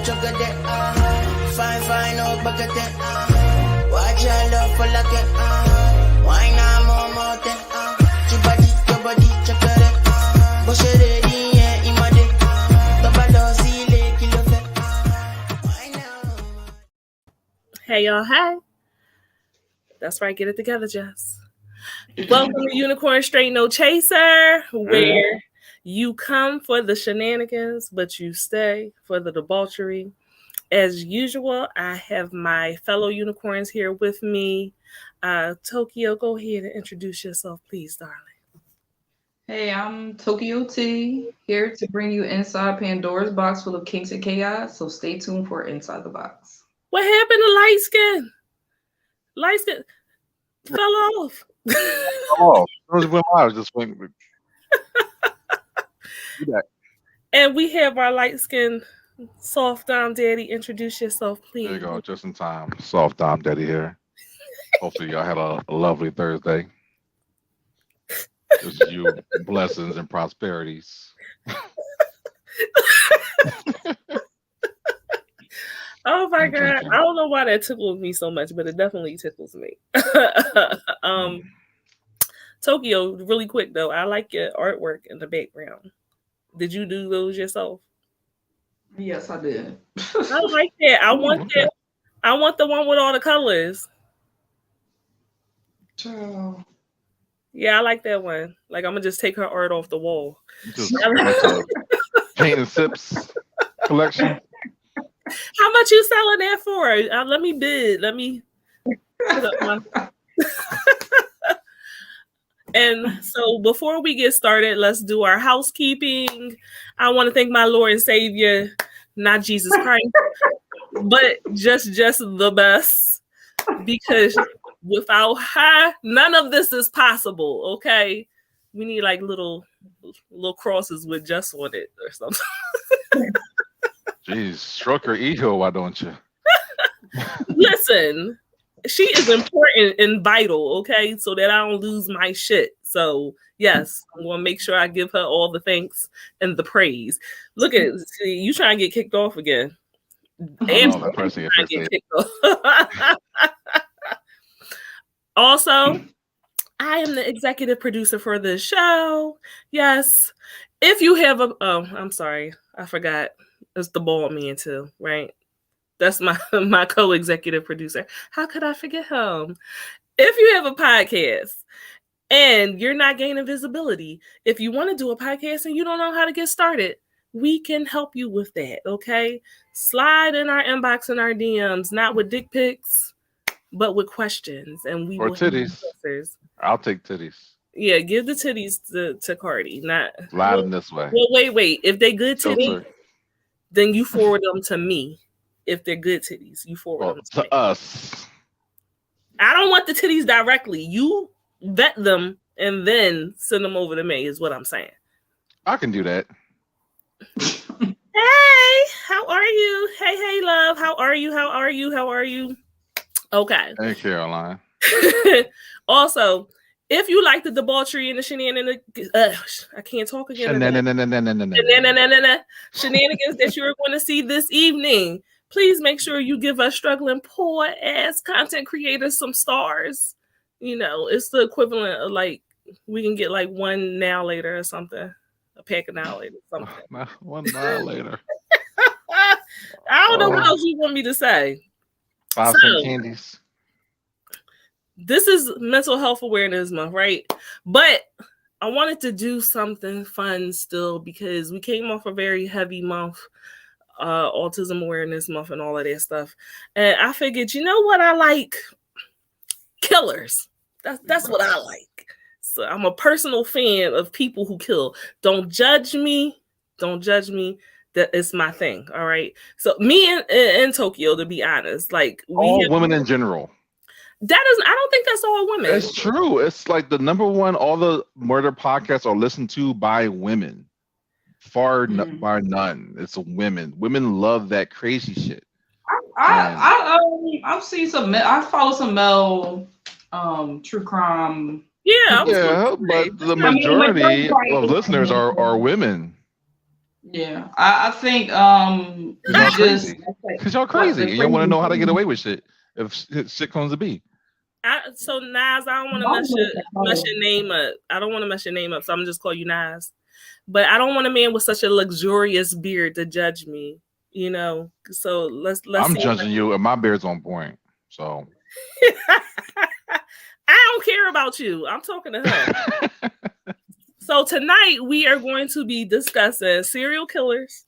chocolate, fine, oh, baguette, watch your love for like it, why not more, your body, chocolate, but you're ready, yeah, imade, hey y'all, hey. That's right, get it together, Jess. Welcome to Unicorn Straight No Chaser, where you come for the shenanigans, but you stay for the debauchery. As usual, I have my fellow unicorns here with me. Tokyo, go ahead and introduce yourself, please, darling. Hey, I'm Tokyo T, here to bring you inside Pandora's box full of kinks and chaos, so stay tuned for Inside the Box. What happened to light skin? Light skin fell off. Oh, it was just went. And we have our light skin Soft Dom Daddy. Introduce yourself, please. There you go, just in time. Soft Dom Daddy here. Hopefully y'all had a lovely Thursday. Just you blessings and prosperities. Oh my God. I don't know why that tickles me so much, but it definitely tickles me. Tokyo, really quick though, I like your artwork in the background. Did you do those yourself? Yes, I did. I like that. I want that. I want the one with all the colors. Ciao. Yeah, I like that one. Like, I'm gonna just take her art off the wall. Just paint and sips collection. How much you selling that for? Let me bid. Let me put up my... And so before we get started, let's do our housekeeping. I want to thank my Lord and Savior, not Jesus Christ, but just the best, because without her, none of this is possible. Okay, we need like little crosses with just on it or something. Jeez, stroke her ego, why don't you? Listen, she is important and vital, okay, so that I don't lose my shit. So yes, I'm gonna make sure I give her all the thanks and the praise. Look at you trying to get kicked off again. And trying to get kicked off. Also, I am the executive producer for this show. Yes. If you have I'm sorry, I forgot. It's the bald man too, right? That's my co-executive producer. How could I forget him? If you have a podcast and you're not gaining visibility, if you want to do a podcast and you don't know how to get started, we can help you with that, okay? Slide in our inbox and our DMs, not with dick pics, but with questions, and we or will titties. I'll take titties. Yeah, give the titties to Carty. Not slide them this way. Well, wait. If they good titties, then you forward them to me. If they're good titties, you forward them to us. I don't want the titties directly. You vet them and then send them over to me, is what I'm saying. I can do that. Hey, how are you? Hey, love. How are you? Okay. Hey, Caroline. Also, if you like the debauchery and the shenanigans, I can't talk again. Shenanigans that you're going to see this evening, please make sure you give us struggling poor ass content creators some stars. You know, it's the equivalent of like we can get like one now later or something, a pack of now later, something. One now later. I don't know what else you want me to say. 5-cent candies. This is Mental Health Awareness Month, right? But I wanted to do something fun still because we came off a very heavy month, Autism Awareness Month and all of that stuff. And I figured, you know what I like? Killers. That's what I like. So I'm a personal fan of people who kill. Don't judge me. That is my thing. All right. So me in Tokyo, to be honest, like all women in general. I don't think that's all women. It's true. It's like the number one, all the murder podcasts are listened to by women. Bar none. It's women. Women love that crazy shit. I've seen some. I follow some male true crime. Yeah, but the majority of listeners are women. Yeah, I think Cause y'all just crazy. Cause y'all crazy. And y'all want to know how to get away with shit if shit comes to be. So Nas, I don't want to mess your name up. I don't want to mess your name up, so I'm gonna just call you Nas. But I don't want a man with such a luxurious beard to judge me. You know, so let's. I'm judging you, and my beard's on point. So I don't care about you. I'm talking to her. So tonight we are going to be discussing serial killers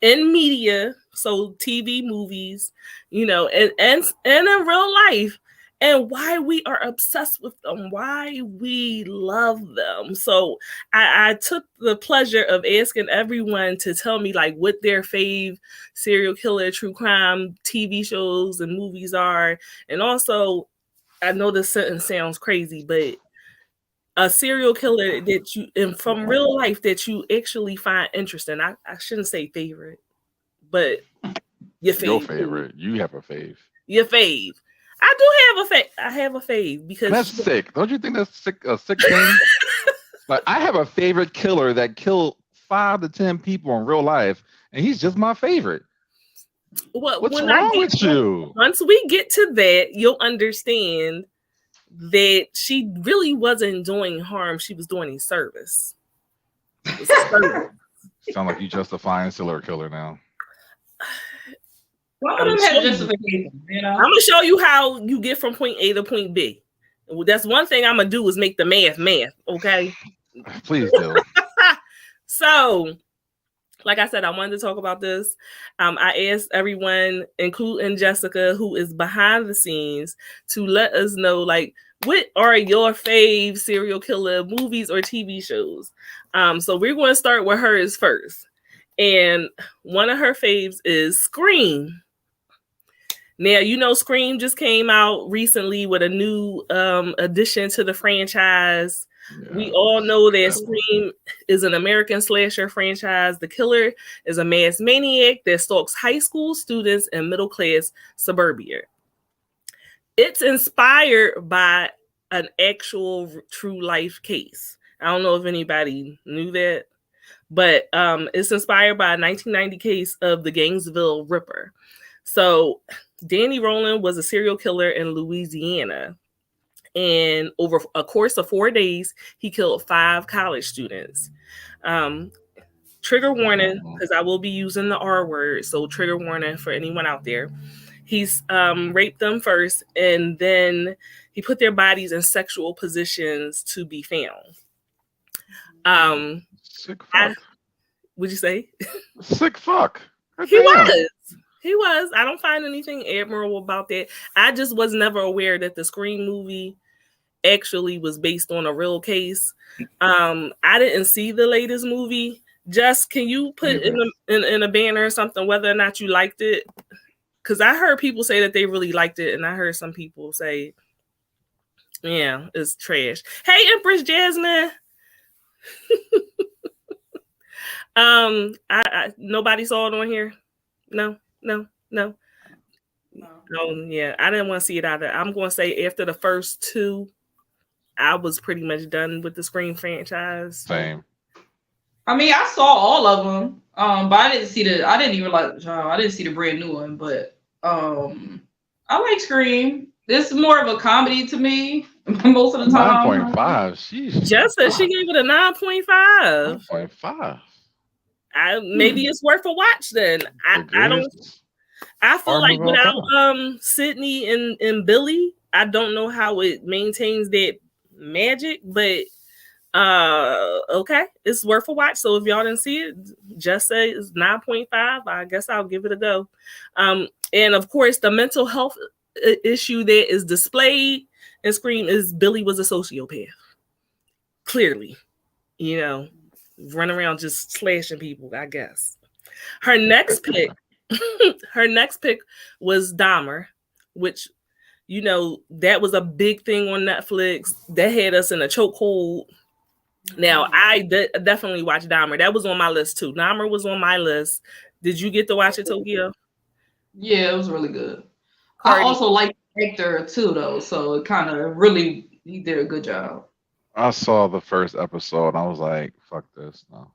in media, so TV, movies, you know, and in real life, and why we are obsessed with them, why we love them. So I took the pleasure of asking everyone to tell me like what their fave serial killer, true crime TV shows and movies are, and also I know this sentence sounds crazy, but a serial killer that you and from real life that you actually find interesting. I shouldn't say favorite, but your favorite. You have a fave. Your fave. I do have a fave. I have a fave because that's sick. Don't you think that's sick? A sick thing. Like I have a favorite killer that killed 5 to 10 people in real life, and he's just my favorite. What's wrong with you? Once we get to that, you'll understand that she really wasn't doing harm. She was doing a service. Sound like you justifying serial killer now. Well, I'm gonna show you how you get from point A to point B. That's one thing I'm gonna do is make the math. Okay. Please do. So, like I said, I wanted to talk about this. I asked everyone, including Jessica, who is behind the scenes, to let us know, like, what are your fave serial killer movies or TV shows? So we're going to start with hers first. And one of her faves is Scream. Now, you know, Scream just came out recently with a new addition to the franchise. Yeah. We all know that Scream is an American slasher franchise. The killer is a mass maniac that stalks high school students in middle-class suburbia. It's inspired by an actual true life case. I don't know if anybody knew that, but it's inspired by a 1990 case of the Gainesville Ripper. So Danny Rowland was a serial killer in Louisiana. And over a course of 4 days, he killed 5 college students. Trigger warning, because I will be using the R word. So trigger warning for anyone out there. He's raped them first, and then he put their bodies in sexual positions to be found. Sick fuck. What'd you say? Sick fuck. He was. I don't find anything admirable about that. I just was never aware that the Scream movie actually was based on a real case. I didn't see the latest movie. Just can you put in a banner or something whether or not you liked it? Because I heard people say that they really liked it, and I heard some people say, yeah, it's trash. Hey, Empress Jasmine. Nobody saw it on here. No. Oh, yeah, I didn't want to see it either. I'm going to say after the first 2, I was pretty much done with the Scream franchise. Same. I mean, I saw all of them, but I didn't see the brand new one. But I like Scream. This is more of a comedy to me most of the time. 9.5. Sheesh. Jessica, she gave it a 9.5. 9.5. Maybe it's worth a watch then. I feel like without Sydney and Billy, I don't know how it maintains that magic, but okay, it's worth a watch. So if y'all didn't see it, just say it's 9.5. I guess I'll give it a go. And of course, the mental health issue that is displayed in Scream is Billy was a sociopath. Clearly, you know, run around just slashing people, I guess. Her next pick was Dahmer, which, you know, that was a big thing on Netflix. That had us in a chokehold. Now, I definitely watched Dahmer. That was on my list too. Dahmer was on my list. Did you get to watch it, Tokyo? Yeah, it was really good. Carty. I also like the actor too, though. So it kind of really, he did a good job. I saw the first episode and I was like, fuck this. No.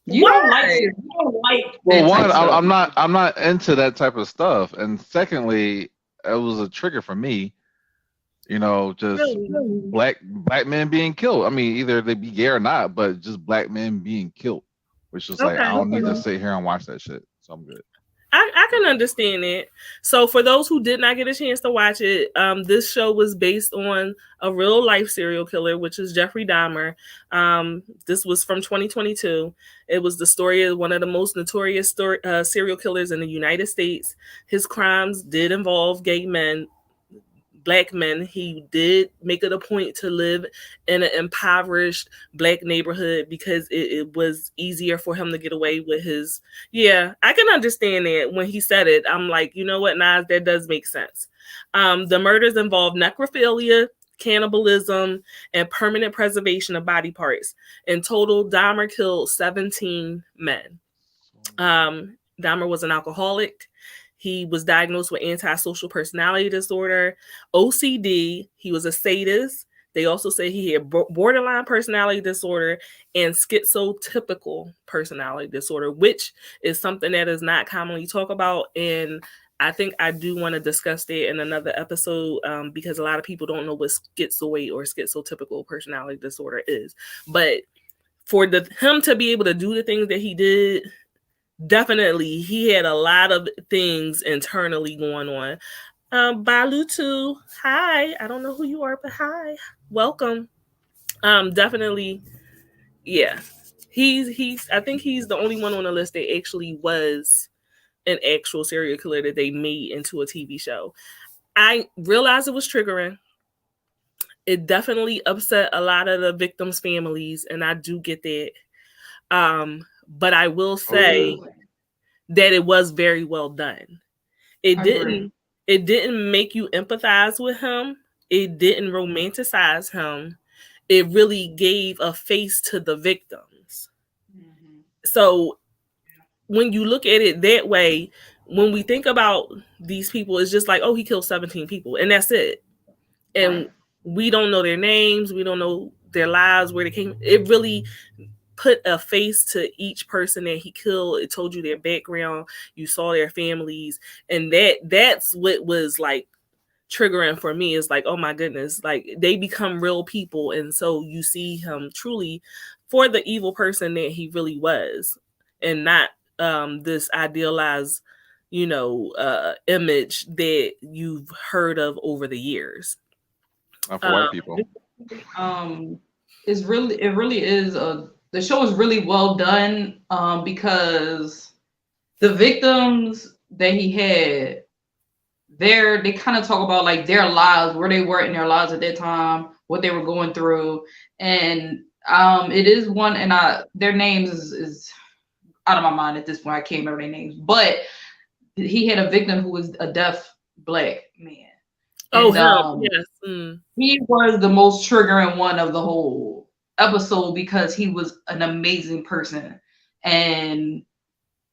You don't like it. You don't like. Well, one, I'm not into that type of stuff, and secondly, it was a trigger for me. You know, just black men being killed. I mean, either they be gay or not, but just black men being killed, which is like, I don't need to sit here and watch that shit. So I'm good. I can understand it. So for those who did not get a chance to watch it, this show was based on a real life serial killer, which is Jeffrey Dahmer. This was from 2022. It was the story of one of the most notorious serial killers in the United States. His crimes did involve gay men, Black men. He did make it a point to live in an impoverished Black neighborhood because it was easier for him to get away with his. Yeah, I can understand that. When he said it, I'm like, you know what, Nas, that does make sense. The murders involved necrophilia, cannibalism, and permanent preservation of body parts. In total, Dahmer killed 17 men. Dahmer was an alcoholic. He was diagnosed with antisocial personality disorder, OCD. He was a sadist. They also say he had borderline personality disorder and schizotypical personality disorder, which is something that is not commonly talked about. And I think I do want to discuss that in another episode because a lot of people don't know what schizoid or schizotypical personality disorder is. But for him to be able to do the things that he did, definitely, he had a lot of things internally going on. Balutu, hi. I don't know who you are, but hi. Welcome. Definitely, yeah. He's. I think he's the only one on the list that actually was an actual serial killer that they made into a TV show. I realized it was triggering. It definitely upset a lot of the victims' families, and I do get that. But I will say that it was very well done. It didn't make you empathize with him. It didn't romanticize him. It really gave a face to the victims. Mm-hmm. So when you look at it that way, when we think about these people, it's just like, oh, he killed 17 people, and that's it. And we don't know their names. We don't know their lives, where they came. It really put a face to each person that he killed. It told you their background. You saw their families. And that's what was like triggering for me. Is like, oh my goodness, like they become real people. And so you see him truly for the evil person that he really was, and not this idealized, image that you've heard of over the years. For white people. It really is the show is really well done because the victims that he had, they kind of talk about like their lives, where they were in their lives at that time, what they were going through, and it is one, and their names is out of my mind at this point. I can't remember their names, but he had a victim who was a deaf Black man. And, yes. He was the most triggering one of the whole episode because he was an amazing person and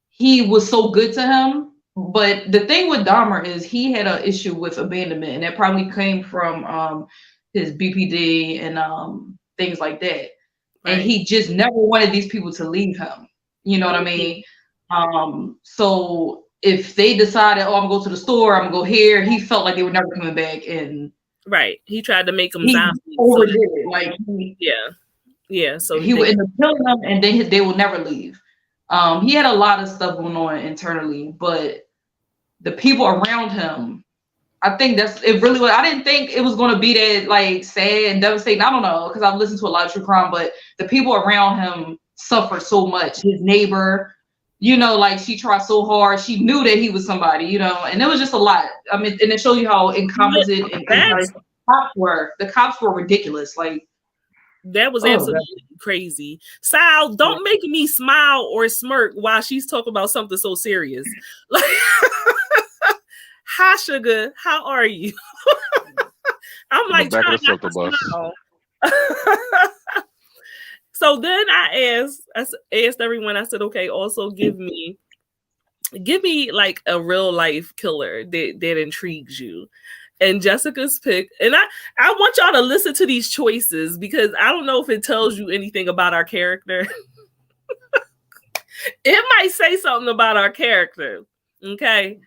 he was so good to him. But the thing with Dahmer is he had an issue with abandonment, and that probably came from his BPD and things like that. Right. And he just never wanted these people to leave him. You know what I mean? So if they decided, I'm gonna go to the store, I'm gonna go here, he felt like they were never coming back. And he tried to make them zombies. Overdid it. Like so he would end up killing them, and then they will never leave. He had a lot of stuff going on internally, but the people around him, I think it really was. I didn't think it was going to be that like sad and devastating. I don't know, because I've listened to a lot of true crime, but the people around him suffered so much. His neighbor, like she tried so hard. She knew that he was somebody, and it was just a lot. I mean, and it shows you how incompetent and the cops were. The cops were ridiculous. Like, that was absolutely crazy. Sal, don't make me smile or smirk while she's talking about something so serious. Like, hi, sugar. How are you? I'm like trying not to smile. So then I asked everyone. I said, okay, also give me like a real life killer that intrigues you. And Jessica's pick, and I want y'all to listen to these choices because I don't know if it tells you anything about our character. It might say something about our character. Okay.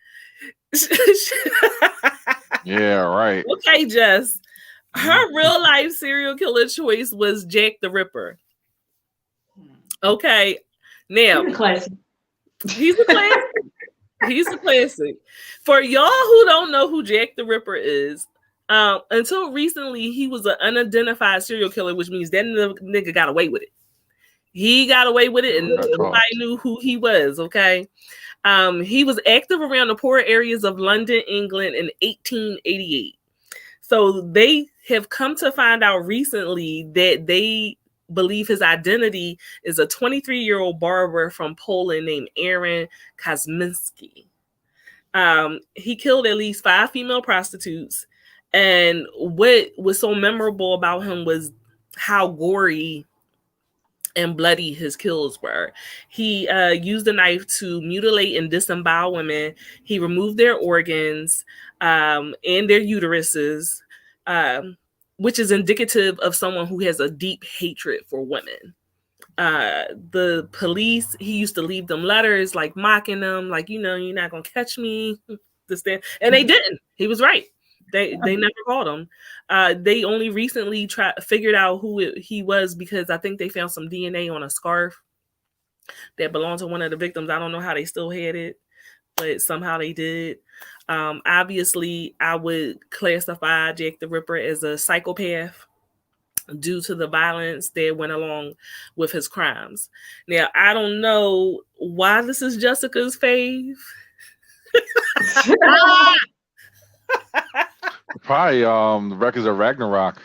Yeah, right. Okay, Jess. Her real life serial killer choice was Jack the Ripper. Okay. Now, he's a classic. He's a classic. For y'all who don't know who Jack the Ripper is, until recently, he was an unidentified serial killer, which means that nigga got away with it. He got away with it, and nobody knew who he was. Okay. He was active around the poor areas of London, England in 1888. So they have come to find out recently that they believe his identity is a 23-year-old barber from Poland named Aaron Kosminski. He killed at least 5 female prostitutes. And what was so memorable about him was how gory and bloody his kills were. He used a knife to mutilate and disembowel women. He removed their organs and their uteruses, which is indicative of someone who has a deep hatred for women. The police, he used to leave them letters, like mocking them, like, you know, you're not gonna catch me. And they didn't. He was right. They never caught him. They only recently figured out who he was because I think they found some DNA on a scarf that belonged to one of the victims. I don't know how they still had it, but somehow they did. Obviously, I would classify Jack the Ripper as a psychopath due to the violence that went along with his crimes. Now, I don't know why this is Jessica's fave. Probably the Records of Ragnarok.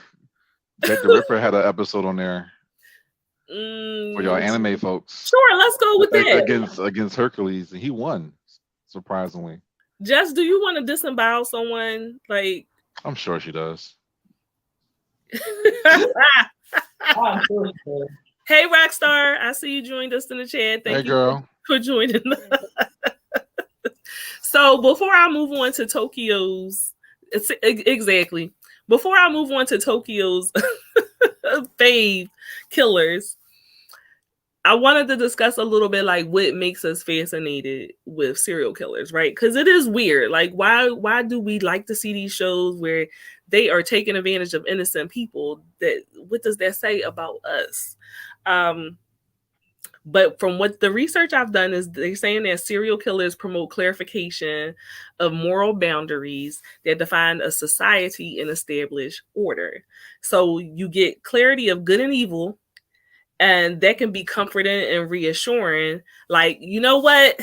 Jack the Ripper had an episode on there for y'all anime folks. Sure, let's go with that. Against Hercules, and he won, surprisingly. Jess, do you want to disembowel someone? Like, I'm sure she does. Hey, Rockstar, I see you joined us in the chat. Thank you girl. for joining. So before I move on to Tokyo's fave killers, I wanted to discuss a little bit like what makes us fascinated with serial killers, right? Because it is weird. Like, why do we like to see these shows where they are taking advantage of innocent people? What does that say about us? But from what the research I've done is they're saying that serial killers promote clarification of moral boundaries that define a society and establish order. So you get clarity of good and evil, and that can be comforting and reassuring. Like, you know what?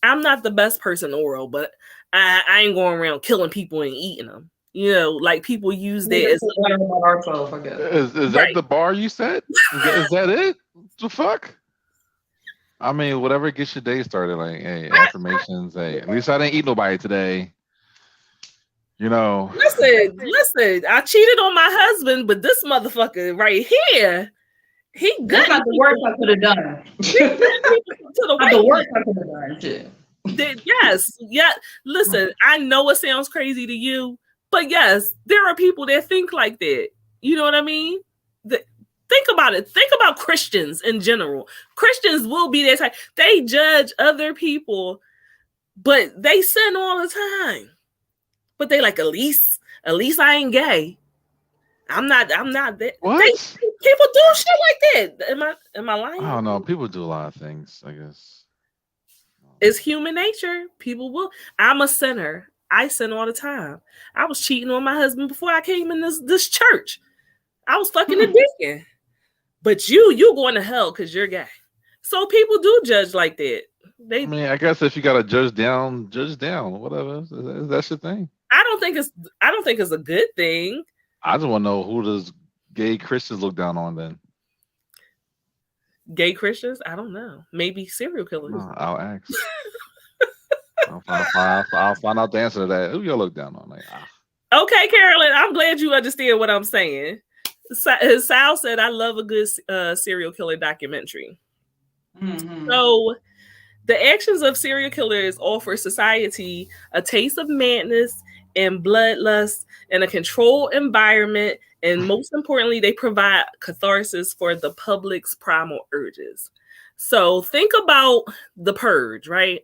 I'm not the best person in the world, but I ain't going around killing people and eating them. You know, like people use that as is that the bar you said? Is that it? The fuck? I mean, whatever gets your day started, like, hey, affirmations, hey, at least I didn't eat nobody today. You know. Listen, I cheated on my husband, but this motherfucker right here, he good. That's not the worst I could have done. The worst I could have done. Yes. Yeah. Listen, I know it sounds crazy to you, but yes, there are people that think like that. You know what I mean? Think about it. Think about Christians in general. Christians will be that type. They judge other people, but they sin all the time. But they like, at least I ain't gay. I'm not that. What? People do shit like that. Am I lying? I don't know. People do a lot of things, I guess. It's human nature. People will. I'm a sinner. I sin all the time. I was cheating on my husband before I came in this church. I was fucking a dick. But you going to hell because you're gay. So people do judge like that. I mean, I guess if you gotta judge down, whatever. That's your thing. I don't think it's a good thing. I just want to know, who does gay Christians look down on then? Gay Christians? I don't know. Maybe serial killers. No, I'll ask. I'll find out the answer to that. Who y'all look down on? Like, Okay, Carolyn, I'm glad you understand what I'm saying. Sal said, I love a good serial killer documentary. Mm-hmm. So the actions of serial killers offer society a taste of madness and bloodlust in a controlled environment. And most importantly, they provide catharsis for the public's primal urges. So think about The Purge, right?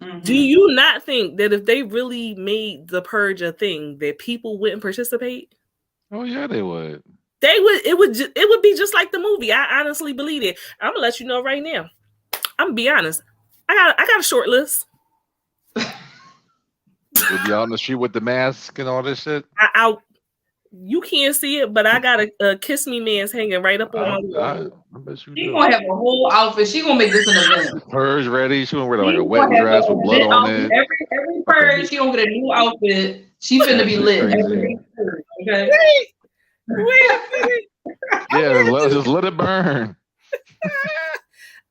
Mm-hmm. Do you not think that if they really made The Purge a thing, that people wouldn't participate? Oh yeah, they would. They would. It would be just like the movie. I honestly believe it. I'm gonna let you know right now. I'm gonna be honest. I got a short list. They'd be out in the street with the mask and all this shit. You can't see it, but I got a Kiss Me Man's hanging right up on my wall. I bet you She's do. gonna have a whole outfit. She's gonna make this an event. Purge ready. She gonna wear like a wet dress with blood on it. Every purge, she gonna get a new outfit. She finna be lit. Every purge, okay. Wait. Yeah, just let it burn.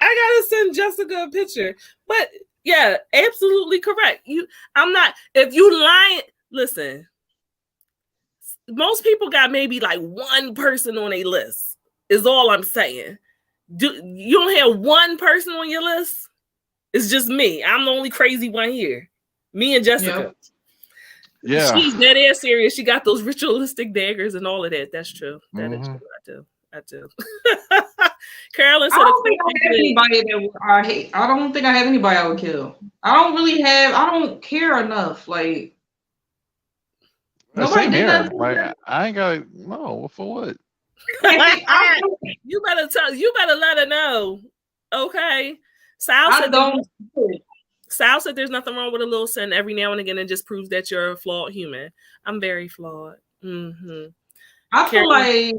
I gotta send Jessica a picture, but yeah, absolutely correct. I'm not. If you lying, listen. Most people got maybe like one person on a list. Is all I'm saying. You don't have one person on your list? It's just me. I'm the only crazy one here. Me and Jessica. Yeah. She's dead ass serious. She got those ritualistic daggers and all of that. That's true. That is true. I do. Carolyn said, I don't think I have anybody that I hate. I don't think I have anybody I would kill. I don't care enough. Like, same here. Like, I ain't got no for what. You better let her know. Okay. Sal said there's nothing wrong with a little sin every now and again. It just proves that you're a flawed human. I'm very flawed. Mm-hmm. I feel like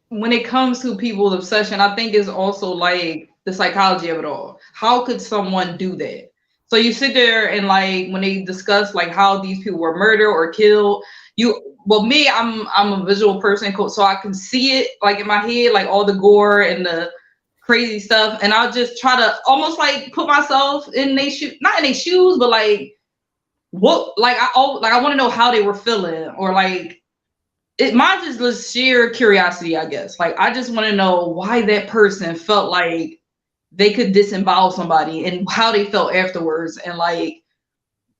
when it comes to people's obsession, I think it's also like the psychology of it all. How could someone do that? So you sit there and like when they discuss like how these people were murdered or killed, I'm a visual person, so I can see it like in my head, like all the gore and the crazy stuff, and I'll just try to almost like put myself in their shoes, not in their shoes, but like what, like I want to know how they were feeling, or like mine is just sheer curiosity, I guess. Like I just want to know why that person felt like they could disembowel somebody and how they felt afterwards, and like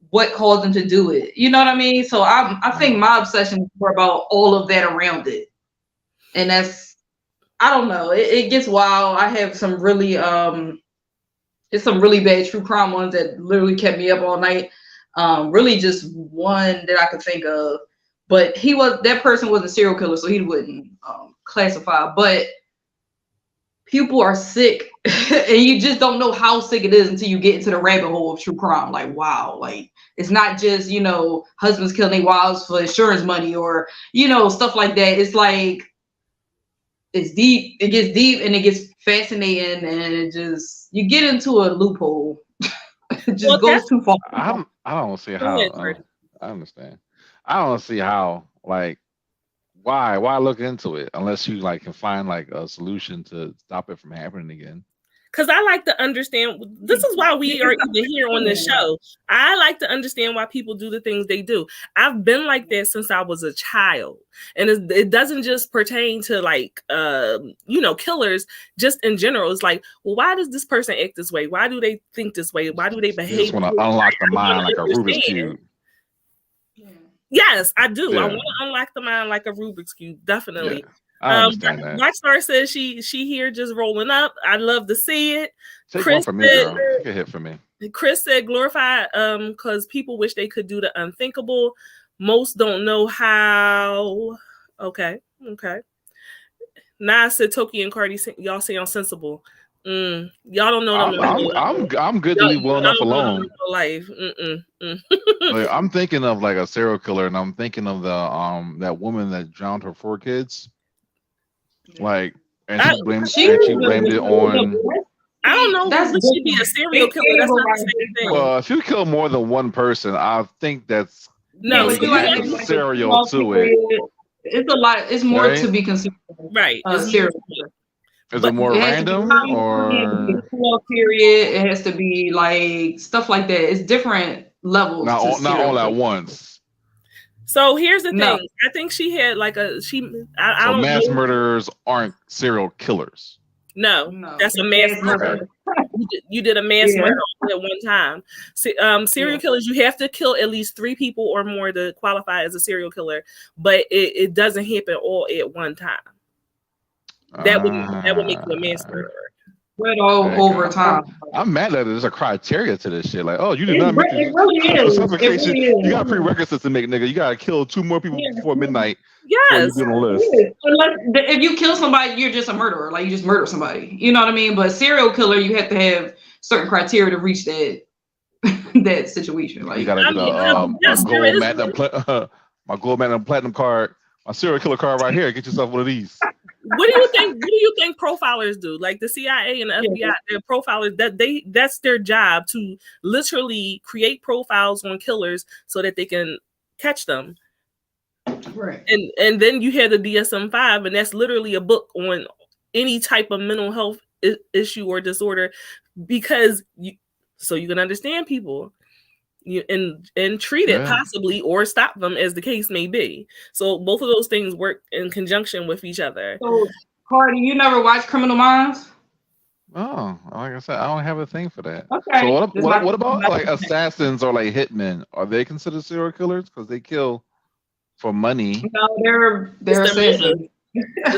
what caused them to do it. You know what I mean? So I think my obsession is more about all of that around it, and that's, I don't know. It gets wild. I have some really it's some really bad true crime ones that literally kept me up all night. Really just one that I could think of, but that person was a serial killer, so he wouldn't classify. But people are sick, and you just don't know how sick it is until you get into the rabbit hole of true crime. Like, wow, like it's not just, husbands killing their wives for insurance money or, stuff like that. It's like, it's deep, it gets deep, and it gets fascinating, and you get into a loophole. It just goes too far. I don't see how. I understand. I don't see how, like, why look into it unless you like can find like a solution to stop it from happening again. Because I like to understand. This is why we are even here on this show. I like to understand why people do the things they do. I've been like that since I was a child. And it doesn't just pertain to like, killers, just in general. It's like, well, why does this person act this way? Why do they think this way? Why do they behave? You just want to unlock the mind like a Rubik's Cube. Yes, I do. Yeah. I want to unlock the mind like a Rubik's Cube. Definitely. Yeah. I understand that. Blackstar says she here just rolling up. I'd love to see it. Take Chris one for me, girl. Take a hit for me. Chris said glorify because people wish they could do the unthinkable. Most don't know how. Okay. Nas said Toki and Cardi, y'all sound sensible. Y'all don't know them. I'm good to leave well enough alone. Life. Like, I'm thinking of like a serial killer, and I'm thinking of the that woman that drowned her 4 kids. Like, and she blamed it on. I don't know. That should be a serial killer. That's not the same thing. Well, if you kill more than one person, I think that's serial to it. It's a lot. It's more to be considered. Right. Serial killer. Is it more random or period? It has to be like stuff like that. It's different levels. Not all at once. So here's the thing. I think she had like mass murderers aren't serial killers. No, that's a mass murder. You did a mass murder at one time. Serial killers, you have to kill at least 3 people or more to qualify as a serial killer, but it doesn't happen all at one time. That would make you a mass murderer. Spread over time. I'm mad that there's a criteria to this shit. Like, oh, you did It not make really is. suffocation. It really You got prerequisites to make, nigga. You gotta kill 2 more people before midnight. Yes. You get on the list. Unless if you kill somebody, you're just a murderer. Like you just murder somebody. You know what I mean? But serial killer, you have to have certain criteria to reach that that situation. Like you gotta get my gold magnum platinum card, my serial killer card right here. Get yourself one of these. What do you think profilers do? Like the CIA and the FBI, they're profilers. That's their job, to literally create profiles on killers so that they can catch them. Right. And then you have the DSM-5, and that's literally a book on any type of mental health issue or disorder, because you can understand people. And treat it possibly, or stop them, as the case may be. So both of those things work in conjunction with each other. So, Cardi, you never watched Criminal Minds? Oh, like I said, I don't have a thing for that. Okay. So what about like assassins or like hitmen? Are they considered serial killers because they kill for money? No, they're assassins.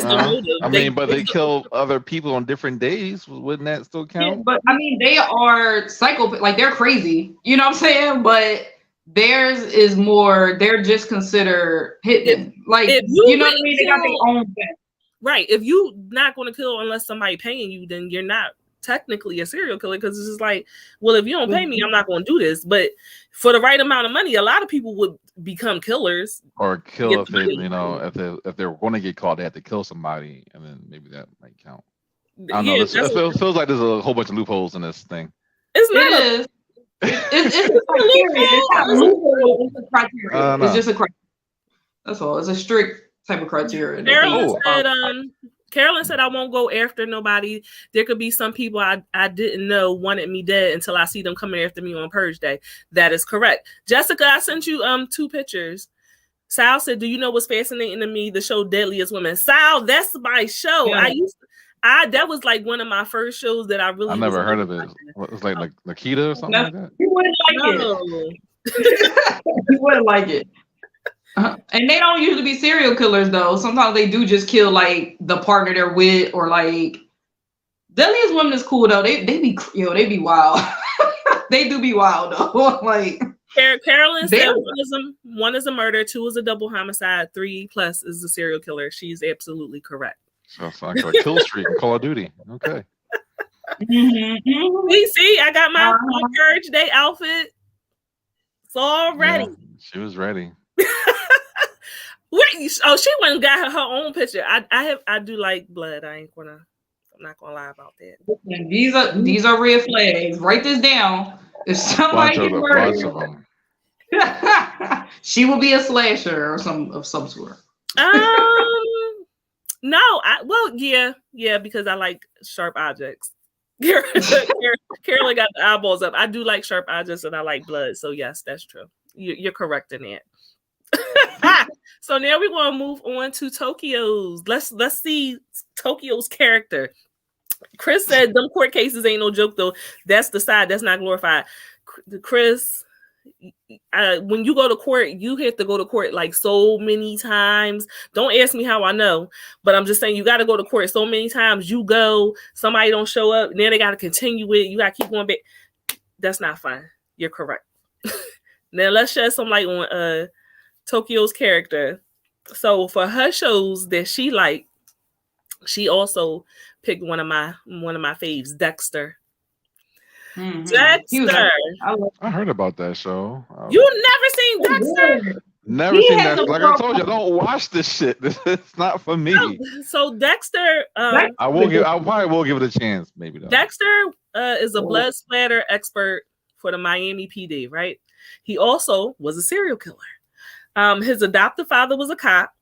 I mean, but they kill other people on different days. Wouldn't that still count? Yeah, but I mean, they are psychopaths. Like they're crazy. You know what I'm saying? But theirs is more. They're just considered hitmen. Like you know what I mean? They got their own thing. Right. If you not going to kill unless somebody paying you, then you're not technically a serial killer, because it's just like, well, if you don't pay me, I'm not going to do this. But for the right amount of money, a lot of people would become killers, or kill if they, if they're going to get caught, they have to kill somebody, and then maybe that might count. I don't know. It feels like there's a whole bunch of loopholes in this thing. It's not. It's a criteria. It's not a loophole. It's a criteria. It's just a criteria. That's all. It's a strict type of criteria. Carolyn said, I won't go after nobody. There could be some people I didn't know wanted me dead until I see them coming after me on Purge Day. That is correct. Jessica, I sent you 2 pictures. Sal said, do you know what's fascinating to me? The show Deadliest Women. Sal, that's my show. Yeah. That was like one of my first shows that I never heard of it. It was like Nikita or something like that. You wouldn't like it. You wouldn't like it. And they don't usually be serial killers though. Sometimes they do just kill like the partner they're with, or like Deadliest Women is cool though. They be wild. They do be wild though. Like Carolyn said one is a murder, 2 is a double homicide, 3+ is a serial killer. She's absolutely correct. Sounds like a kill streak in Call of Duty. Okay. We see, I got my Purge Day outfit. It's all ready. Yeah, she was ready. She went and got her own picture. I do like blood. I'm not gonna lie about that. These are red flags. Write this down. If somebody gets murdered, she will be a slasher or of some sort. No, yeah, because I like sharp objects. Carolyn got the eyeballs up. I do like sharp objects, and I like blood. So yes, that's true. You're correct in that. So now we're going to move on to Tokyo's. Let's see Tokyo's character. Chris said them court cases ain't no joke though. That's the side that's not glorified. Chris, when you go to court, you have to go to court like so many times. Don't ask me how I know, but I'm just saying you got to go to court so many times. You go, somebody don't show up, and then they got to continue it. You got to keep going back. That's not fun. You're correct. Now let's shed some light on Tokyo's character. So for her shows that she liked, she also picked one of my faves, Dexter. Mm-hmm. Dexter. I heard about that show. You never seen Dexter? Never seen that. Like I told you, I don't watch this shit. It's not for me. So Dexter, I probably will give it a chance. Maybe though. Dexter is a blood splatter expert for the Miami PD, right? He also was a serial killer. His adoptive father was a cop,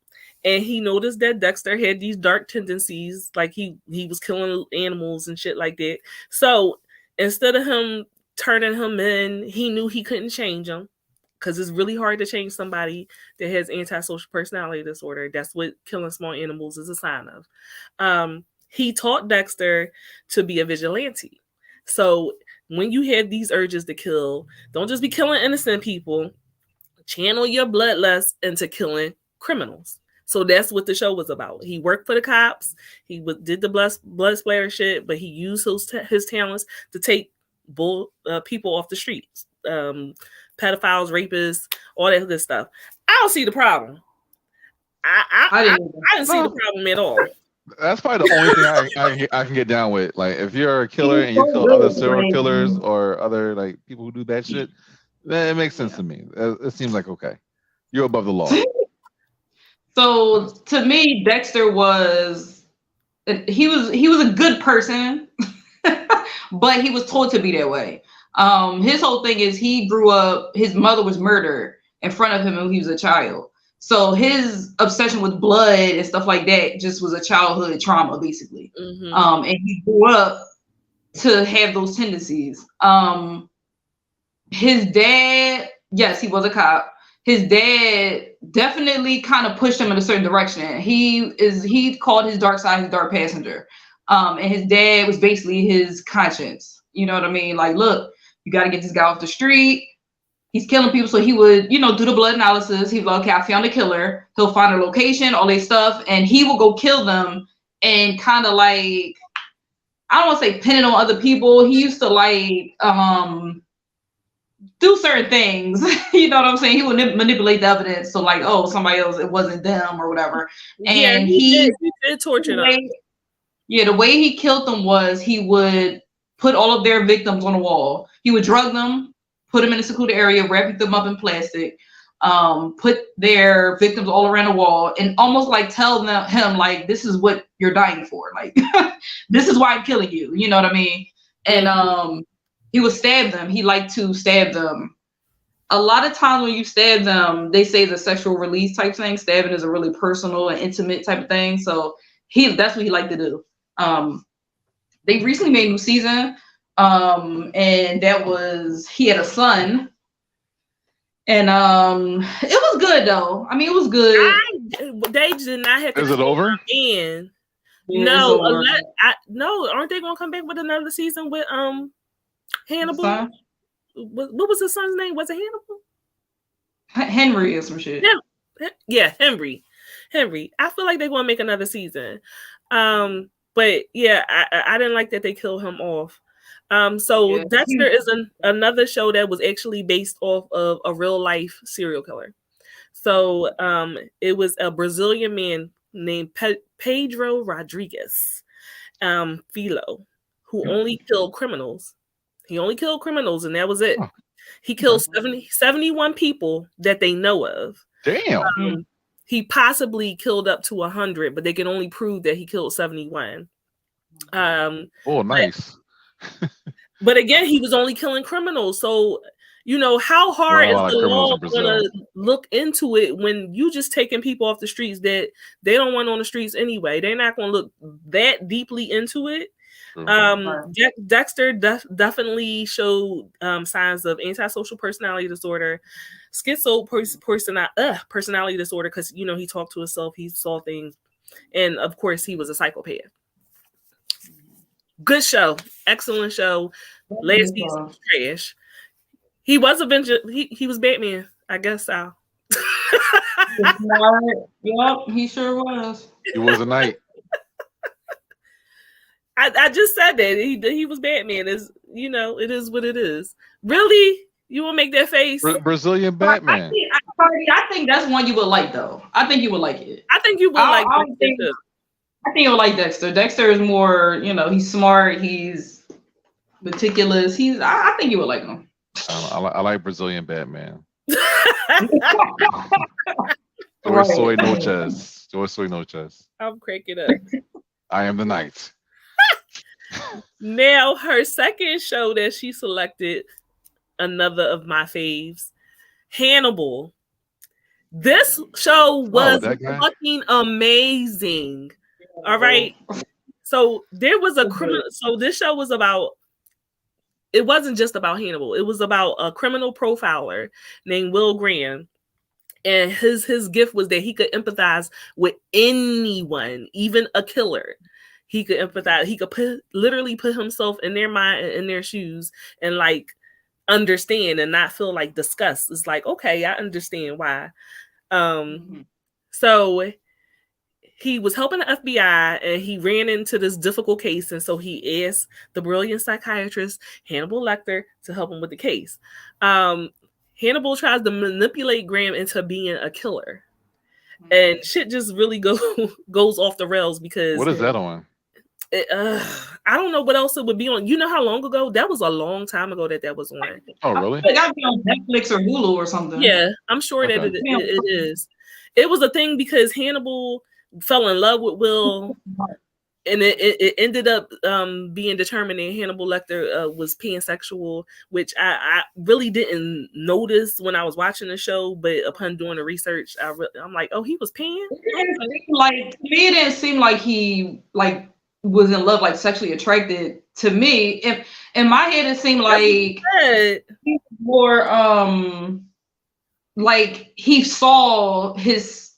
and he noticed that Dexter had these dark tendencies, like he was killing animals and shit like that. So instead of him turning him in, he knew he couldn't change him, because it's really hard to change somebody that has antisocial personality disorder. That's what killing small animals is a sign of. He taught Dexter to be a vigilante. So when you have these urges to kill, don't just be killing innocent people. Channel your bloodlust into killing criminals. So that's what the show was about. He worked for the cops. He did the blood splatter shit, but he used his talents to take people off the streets, pedophiles, rapists, all that good stuff. I don't see the problem. I didn't see the problem at all. That's probably the only thing I can get down with. Like, if you're a killer and you kill other serial killers or other like people who do bad shit, then it makes sense to me. It seems like okay, you're above the law. So to me, Dexter was a good person, but he was told to be that way. His whole thing is he grew up, his mother was murdered in front of him when he was a child. So his obsession with blood and stuff like that just was a childhood trauma, basically. And he grew up to have those tendencies. His dad, yes, he was a cop. His dad definitely kind of pushed him in a certain direction. He called his dark side his dark passenger. And his dad was basically his conscience. You know what I mean? Like, look, you got to get this guy off the street. He's killing people. So he would, do the blood analysis. He was like, okay, I found the killer. He'll find a location, all this stuff. And he will go kill them and kind of like, I don't want to say pin it on other people. He used to like, do certain things, you know what I'm saying? He would manipulate the evidence. So like, oh, somebody else, it wasn't them or whatever. And he did torture them. Yeah, the way he killed them was he would put all of their victims on a wall. He would drug them, put them in a secluded area, wrap them up in plastic, put their victims all around the wall, and almost like tell him like, this is what you're dying for. Like, this is why I'm killing you. You know what I mean? And he would stab them. He liked to stab them. A lot of times when you stab them, they say the sexual release type thing. Stabbing is a really personal and intimate type of thing. So that's what he liked to do. They recently made a new season. And that was, he had a son. And it was good though. I mean, it was good. They did not have to. Is it over? In. No, no, aren't they gonna come back with another season with Hannibal? What was his son's name? Was it Hannibal? Henry or some shit. Yeah, Henry. I feel like they're gonna make another season. But yeah, I didn't like that they killed him off. So Dexter is another show that was actually based off of a real life serial killer. So it was a Brazilian man named Pedro Rodrigues Filho, who only killed criminals. He only killed criminals, and that was it. Oh. He killed 71 people that they know of. Damn. He possibly killed up to 100, but they can only prove that he killed 71. Oh, nice. But again, he was only killing criminals. So, how hard is the law going to look into it when you just taking people off the streets that they don't want on the streets anyway? They're not going to look that deeply into it. Dexter definitely showed signs of antisocial personality disorder, schizo personality disorder, because he talked to himself, he saw things, and of course he was a psychopath. Good show, excellent show. Last season was trash. He was Avenger. He was Batman, I guess so. Yep, he sure was. He was a knight. I just said that he was Batman. It is what it is. Really, you will make that face? Brazilian Batman. I think that's one you would like, though. I think you would like it. I think you would like it. I think you would like Dexter. Dexter is more, he's smart. He's meticulous. I think you would like him. I like Brazilian Batman. Soy noches. I'm cracking up. I am the knight. Now, her second show that she selected, another of my faves, Hannibal. This show was fucking amazing. All right. So there was a criminal. So this show was about, it wasn't just about Hannibal. It was about a criminal profiler named Will Graham. And his gift was that he could empathize with anyone, even a killer. He could empathize. He could literally put himself in their mind and in their shoes and like understand and not feel like disgust. It's like, okay, I understand why. So he was helping the FBI and he ran into this difficult case. And so he asked the brilliant psychiatrist, Hannibal Lecter, to help him with the case. Hannibal tries to manipulate Graham into being a killer. And shit just really goes off the rails because... What is that on? I don't know what else it would be on. You know how long ago? That was a long time ago that was on. Oh, really? It got to be on Netflix or Hulu or something. Yeah, I'm sure that it is. It was a thing because Hannibal fell in love with Will, and it ended up being determined that Hannibal Lecter was pansexual, which I really didn't notice when I was watching the show, but upon doing the research, I'm like, oh, he was pan? Like, to me, it didn't seem like he was in love, like sexually attracted to me. In my head, it seemed like he was more like he saw his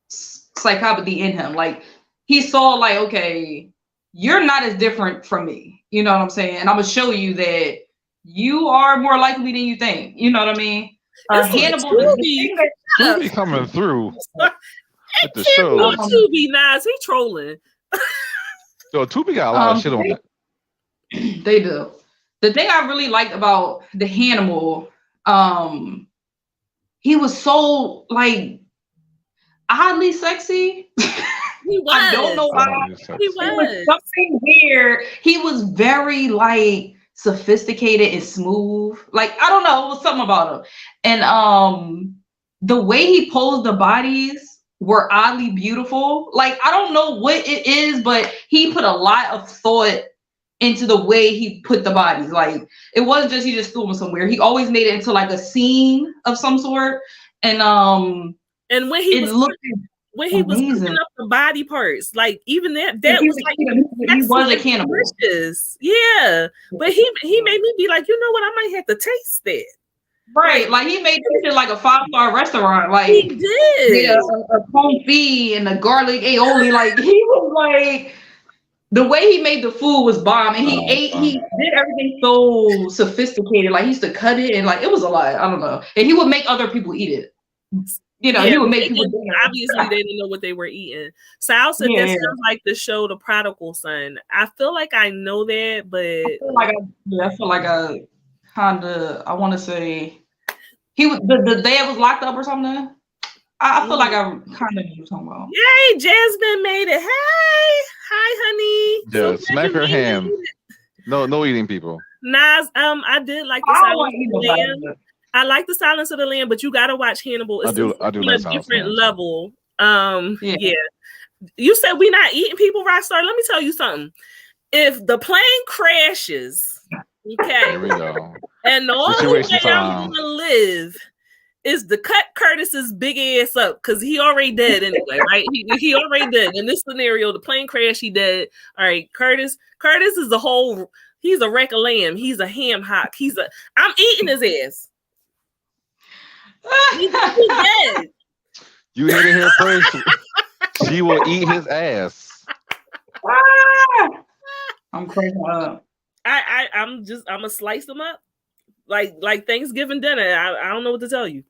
psychopathy in him. Like he saw, like, okay, you're not as different from me. You know what I'm saying? And I'm gonna show you that you are more likely than you think. You know what I mean? Hannibal Tubi coming through at the show. Tubi, Nas, he trolling. So Tubi got a lot of shit on it. They do. The thing I really liked about the Hannibal, he was so like oddly sexy. He was. I don't know why. He was something weird. He was very like sophisticated and smooth. Like, I don't know, it was something about him. And the way he posed the bodies were oddly beautiful. Like, I don't know what it is, but he put a lot of thought into the way he put the bodies. Like, it wasn't just he just threw them somewhere. He always made it into like a scene of some sort. And when he was cooking up the body parts, like even that was like he was a cannibal. Yeah, but he made me be like, you know what, I might have to taste that. Right, like he made this shit like a 5-star restaurant. Like he did, yeah, a confit and a garlic aioli. Like he was like, the way he made the food was bomb, and he did everything so sophisticated. Like he used to cut it, and like it was a lot. I don't know, and he would make other people eat it. You know, he would make people. Obviously, they didn't know what they were eating. Sal said that sounds like the show The Prodigal Son. I feel like I know that, but I feel like I kind of. I want to say he was the dad was locked up or something. I feel like I kind of know what you're talking about. Yay, Jasmine made it. Hey, hi, honey. Yeah, so smack her hand. No eating people. Nas, I did like the Silence of the Lamb. I like the Silence of the Lamb, but you gotta watch Hannibal. It's I do on a different level. Yeah. You said we not eating people, Rockstar. Let me tell you something. If the plane crashes, okay, here we go. And the only way I'm gonna live is to cut Curtis's big ass up because he already dead anyway, right? He already dead. In this scenario, the plane crash, he dead. All right, Curtis is a whole. He's a wreck of lamb. He's a ham hock. I'm eating his ass. He's dead. You heard it here first. She will eat his ass. I'm crazy up. I'm gonna slice them up like Thanksgiving dinner. I don't know what to tell you.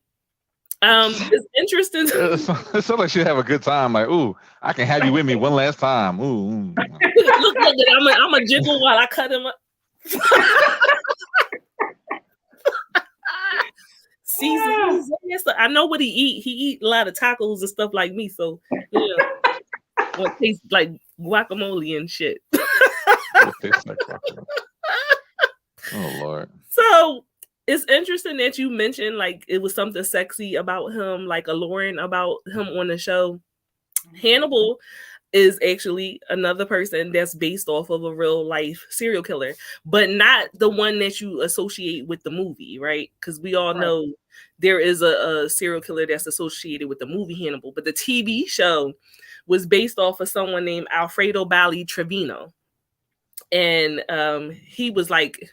It's interesting. It sounds like she'd have a good time. Like, ooh, I can have you with me one last time. Ooh. Look, I'm a jiggle while I cut him up. Season. I know what he eat. He eat a lot of tacos and stuff like me. So yeah, what tastes like guacamole and shit. Oh Lord. So it's interesting that you mentioned like it was something sexy about him, like alluring about him on the show. Hannibal is actually another person that's based off of a real life serial killer, but not the one that you associate with the movie, right? Because we all know there is a serial killer that's associated with the movie Hannibal, but the TV show was based off of someone named Alfredo Bali Trevino. And he was like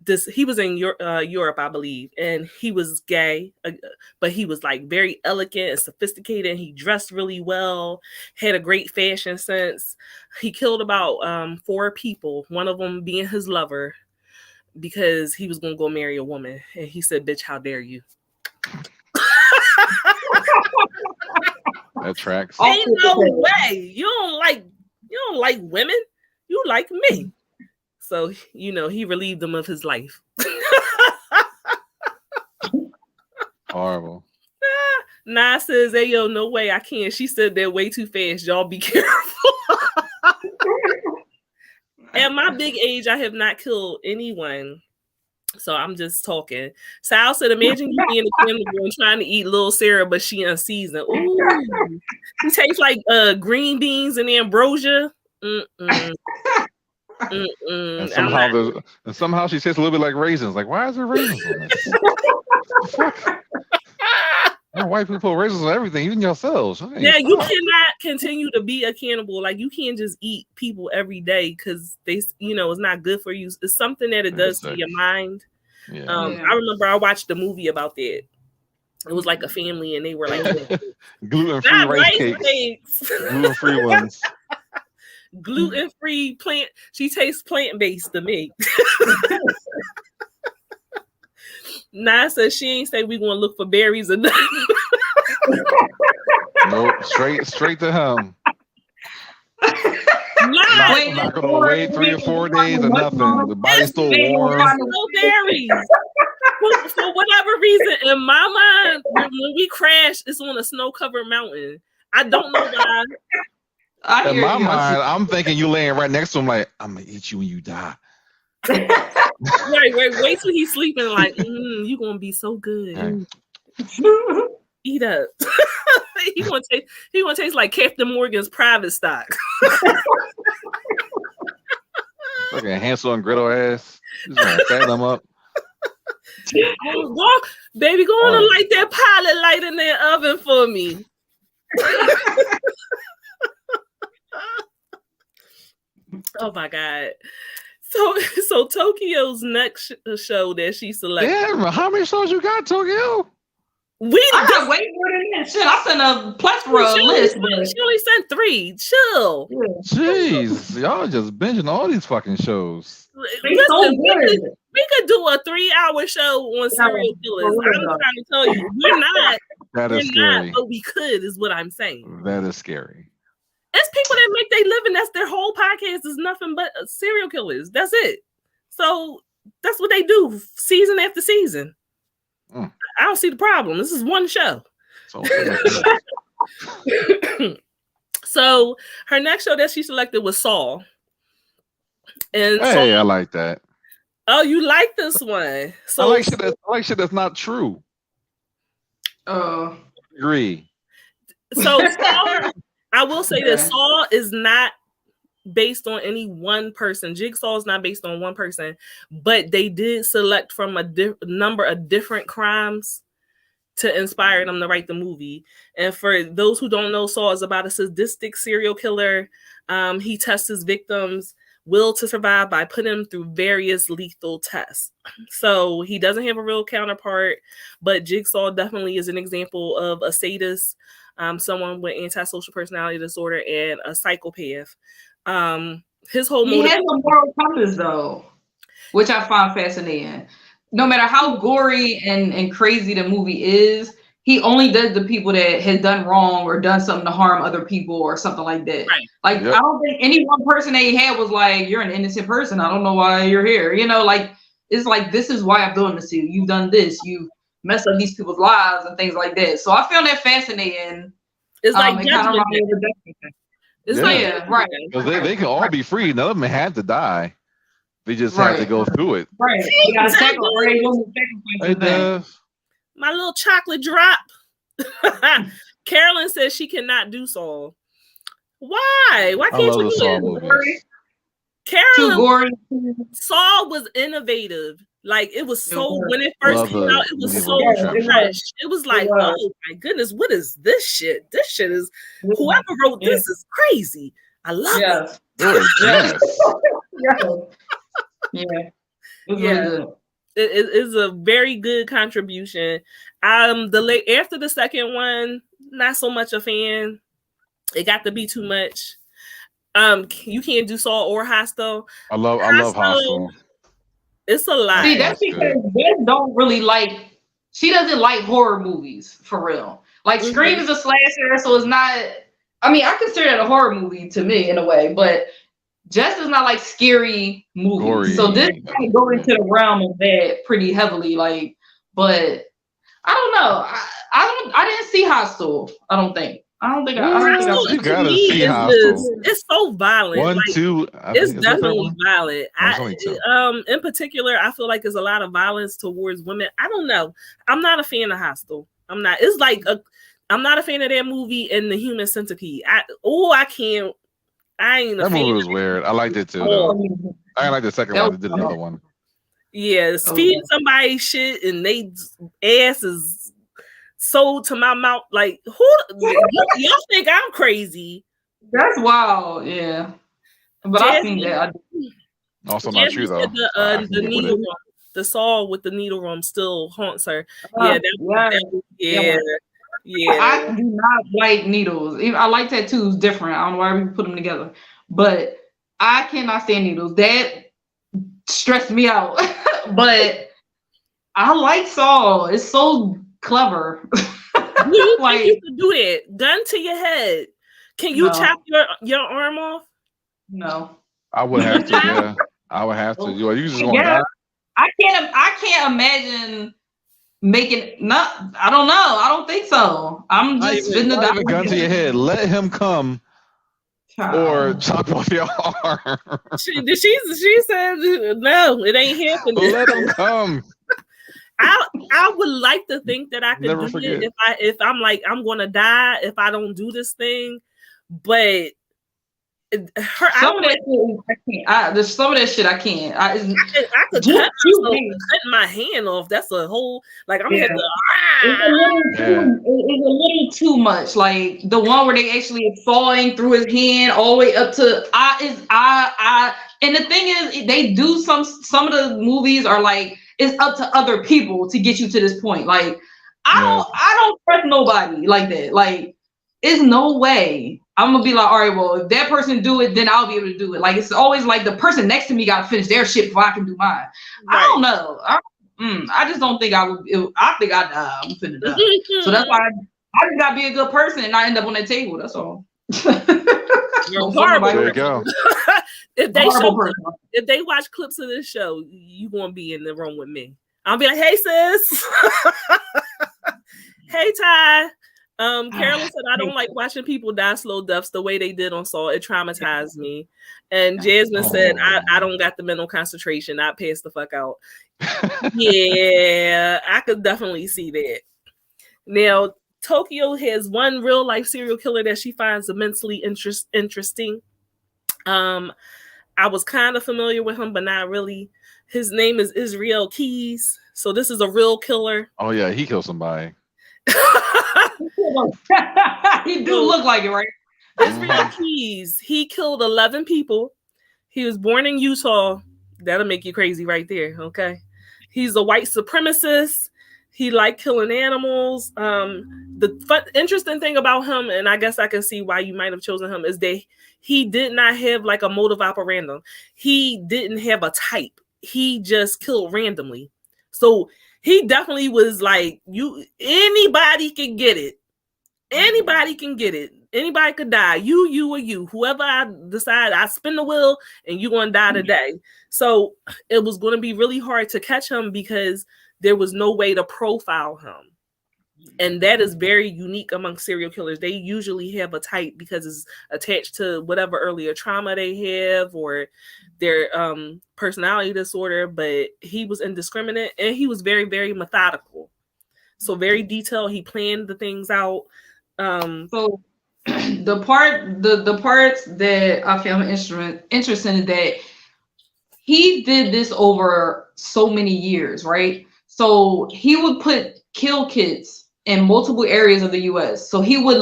this, he was in Europe, I believe, and he was gay, but he was like very elegant and sophisticated, and he dressed really well, had a great fashion sense. He killed about 4 people, one of them being his lover, because he was going to go marry a woman. And he said, bitch, how dare you? That tracks. Ain't no way. You don't like women. You like me. So, you know, he relieved them of his life. Horrible. Nah says, hey, yo, no way, I can't. She said that way too fast. Y'all be careful. At my big age, I have not killed anyone. So I'm just talking. Sal said, imagine you being a cannibal and trying to eat little Sarah, but she unseasoned. Ooh. She tastes like green beans and ambrosia. Mm-mm. Mm-mm. And somehow she tastes a little bit like raisins. Like, why is there raisins on this? Fuck. White people put raisins on everything, even yourselves. Yeah, you cannot continue to be a cannibal. Like, you can't just eat people every day because they, you know, it's not good for you. It's something that it does to your mind. Yeah. I remember I watched a movie about that. It was like a family, and they were like gluten-free rice cakes. Gluten-free ones. Gluten-free plant. She tastes plant-based to me. Nah says she ain't say we gonna look for berries or nothing. Nope, straight to him. Not gonna wait 3 or 4 days or nothing. The body's still warm. No berries. For whatever reason, in my mind, when we crash, it's on a snow-covered mountain. I don't know why. In my mind, I'm thinking you laying right next to him, like, I'm gonna eat you when you die. Wait till he's sleeping. Like, you gonna be so good. Eat up. he gonna taste like Captain Morgan's private stock. Like a Hansel and Gretel ass. Just gonna fat them up. Baby, go on and light that pilot light in that oven for me. Oh my God. So Tokyo's next show that she selected. Yeah, how many shows you got, Tokyo? I got way more than that. Shit, I sent a plethora list. She only sent 3. Chill. Jeez, y'all just binging all these fucking shows. Listen, we could do a 3-hour show on serial killers. I'm trying to tell you, we're not. That is scary. Not, but we could, is what I'm saying. That is scary. It's people that make their living. That's their whole podcast is nothing but serial killers. That's it. So that's what they do season after season. I don't see the problem. This is one show. So her next show that she selected was Saw. And hey, I like that. Oh, you like this one? So I like shit that's not true. Agree. So Saw, I will say that Saw is not based on any one person. Jigsaw is not based on one person, but they did select from a number of different crimes to inspire them to write the movie. And for those who don't know, Saw is about a sadistic serial killer. He tests his victims' will to survive by putting them through various lethal tests. So he doesn't have a real counterpart, but Jigsaw definitely is an example of a sadist, someone with antisocial personality disorder, and a psychopath. His whole he has a moral compass though, which I find fascinating. No matter how gory and crazy the movie is, he only does the people that has done wrong or done something to harm other people or something like that. Right. Like, I don't think any one person that he had was like, you're an innocent person, I don't know why you're here. You know, like, it's like, this is why I'm doing this to you. You've done this. You've messed up these people's lives and things like that. So I found that fascinating. It's like judgment. It's right. Because they can all be free. None of them had to die. They just have to go through it. Right. My little chocolate drop. Carolyn says she cannot do Saw. Why? Why can't you do it? Carolyn, Saw was innovative. Like, it was so, when it first came out, it was so fresh. It was like, oh my goodness, what is this shit? This shit is, whoever wrote this is crazy. I love it. It is a very good contribution. After the second one, not so much a fan. It got to be too much. You can't do Saw or Hostel. I love Hostel. It's a lot. See, that's because Beth don't really like. She doesn't like horror movies for real. Like Scream is a slasher, so it's not. I mean, I consider it a horror movie to me in a way, but Jess is not like scary movie. Gory. So this kind of go into the realm of that pretty heavily. Like, but I don't know. I didn't see Hostel. I don't think. You gotta see Hostel. It's so violent. 1, like, 2. It's definitely violent. In particular, I feel like there's a lot of violence towards women. I don't know. I'm not a fan of Hostel. I'm not. It's like I'm not a fan of that movie and The Human Centipede. I can't. I ain't. That movie was weird. I liked it too. Though. I like the second one. They did another one. Yeah, feeding somebody shit and they ass is sold to my mouth. Like, who y'all think I'm crazy? That's wild. Yeah, but I think that. Also not true though. The needle room, the saw with the needle room still haunts her. Yeah. I do not like needles. I like tattoos different. I don't know why we put them together, but I cannot stand needles. That stressed me out. But I like Saw. It's so clever. You think you could do that? Gun to your head. Can you chop your arm off? No. I would have to. Yeah, I would have to. You just want to die? I can't imagine making. I don't know. I don't think so. I'm just fitting a gun to your head. Let him come. Or chop off your arm. She said no, it ain't happening. Let him come. I would like to think that I could Never do forget. it if I'm like I'm gonna die if I don't do this thing, but some of that shit I can't. I could cut my hand off. That's a whole like I'm it's a little too much. Like the one where they actually sawing through his hand all the way up to and the thing is they do some of the movies are like it's up to other people to get you to this point. Like I don't trust nobody like that. Like it's no way. I'm gonna be like, all right, well, if that person do it, then I'll be able to do it. Like it's always like the person next to me got to finish their shit before I can do mine. Right. I don't know. I just don't think I would. I think I die. I'm finna die. So that's why I just gotta be a good person and not end up on that table. That's all. You're horrible. There you go. If they watch clips of this show, you gonna be in the room with me. I'll be like, hey sis, hey Ty. Carolyn said, I don't like watching people die slow deaths the way they did on Saw. It traumatized me. And Jasmine said, I don't got the mental concentration. I passed the fuck out. Yeah, I could definitely see that. Now, Tokyo has one real life serial killer that she finds immensely interesting. I was kind of familiar with him, but not really. His name is Israel Keys. So this is a real killer. Oh, yeah, he killed somebody. He do look like it, right? Israel Keys, he killed 11 people. He was born in Utah. That'll make you crazy right there, okay? He's a white supremacist. He liked killing animals. The interesting thing about him, and I guess I can see why you might have chosen him, is that he did not have like a modus operandi. He didn't have a type. He just killed randomly. So he definitely was like, anybody can get it. Anybody can get it. Anybody could die. You, or you. Whoever I decide, I spin the wheel and you're going to die today. So it was going to be really hard to catch him because there was no way to profile him. And that is very unique among serial killers. They usually have a type because it's attached to whatever earlier trauma they have or their personality disorder. But he was indiscriminate and he was very, very methodical. So very detailed. He planned the things out. So the parts that I found interesting is that he did this over so many years, right? So he would kill kids in multiple areas of the U.S. So he would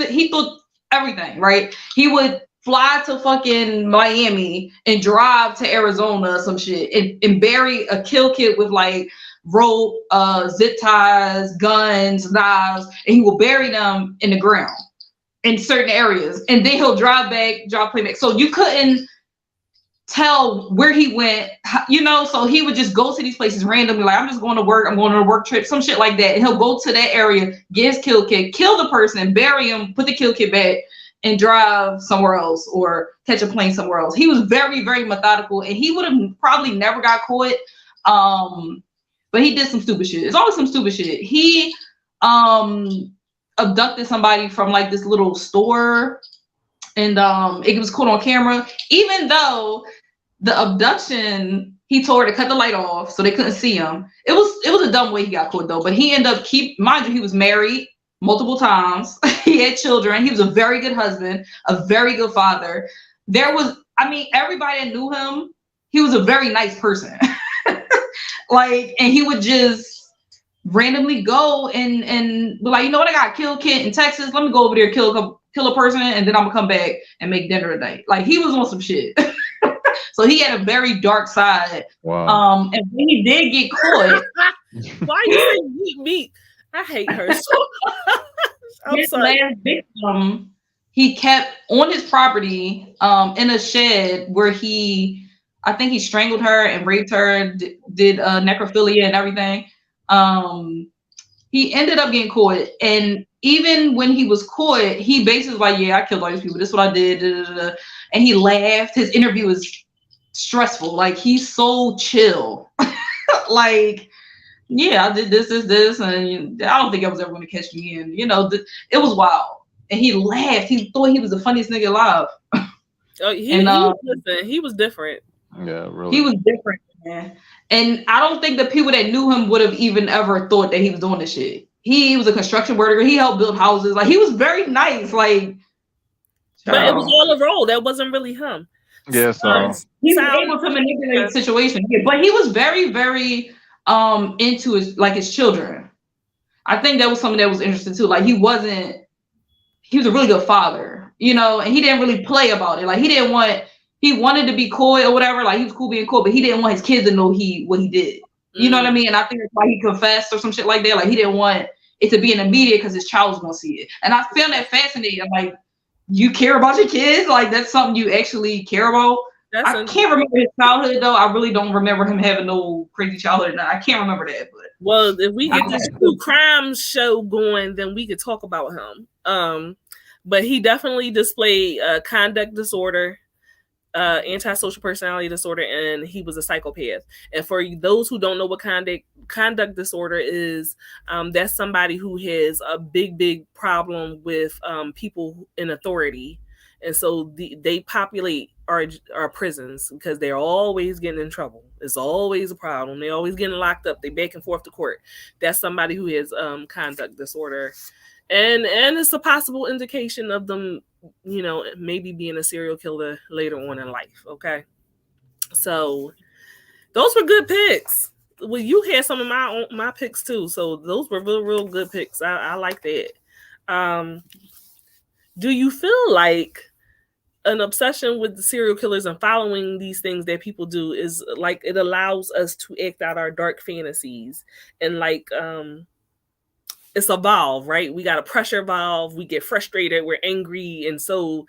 he thought everything, right? He would fly to fucking Miami and drive to Arizona or some shit and bury a kill kid with like rope, zip ties, guns, knives, and he will bury them in the ground in certain areas. And then he'll drive plane back. So you couldn't, tell where he went, you know, so he would just go to these places randomly, like, I'm just going to work, I'm going on a work trip, some shit like that. And he'll go to that area, get his kill kit, kill the person, bury him, put the kill kit back, and drive somewhere else or catch a plane somewhere else. He was very, very methodical, and he would have probably never got caught. But he did some stupid shit. It's always some stupid shit. He abducted somebody from like this little store, and it was caught on camera. Even though the abduction, he told her to cut the light off so they couldn't see him. It was a dumb way he got caught though. But he ended up mind you, he was married multiple times. He had children. He was a very good husband, a very good father. Everybody that knew him, he was a very nice person. Like, and he would just randomly go and be like, you know what, I got a kill kit in Texas. Let me go over there, kill a person, and then I'm gonna come back and make dinner tonight. Like, he was on some shit. So he had a very dark side. Wow. And when he did get caught, why you say meat? I hate her so I'm his sorry. last victim, he kept on his property in a shed where I think he strangled her and raped her, did necrophilia and everything. He ended up getting caught, and even when he was caught, he basically was like, yeah, I killed all these people. This is what I did. And he laughed. His interview was stressful. Like, he's so chill. Like, yeah, I did this, and I don't think I was ever going to catch me in. You know, it was wild. And he laughed. He thought he was the funniest nigga alive. He was different. Yeah, really. He was different, man. And I don't think the people that knew him would have even ever thought that he was doing this shit. He was a construction worker. He helped build houses. Like, he was very nice. Like, but it was all a role. That wasn't really him. Yeah, so he was able to manipulate the situation. Yeah, but he was very, very into his children. I think that was something that was interesting too. Like, he was a really good father, you know, and he didn't really play about it. Like, he wanted to be coy or whatever. Like, he was cool being coy, but he didn't want his kids to know what he did. You know what I mean? And I think that's why he confessed or some shit like that. Like, he didn't want it to be in the media because his child was gonna see it. And I found that fascinating. I'm like, you care about your kids? Like, that's something you actually care about? I can't remember his childhood though. I really don't remember him having no crazy childhood. I can't remember that. But well, if we get this true crime show going, then we could talk about him. But he definitely displayed conduct disorder, antisocial personality disorder, and he was a psychopath. And for those who don't know what conduct disorder is, that's somebody who has a big problem with people in authority, and so they populate our prisons because they're always getting in trouble. It's always a problem. They're always getting locked up. They back and forth to court. That's somebody who has conduct disorder, and it's a possible indication of them, you know, maybe being a serial killer later on in life. Okay, so those were good picks. Well, you had some of my picks too, so those were real good picks. I like that. Do you feel like an obsession with the serial killers and following these things that people do is like it allows us to act out our dark fantasies and like it's a valve, right? We got a pressure valve. We get frustrated. We're angry. And so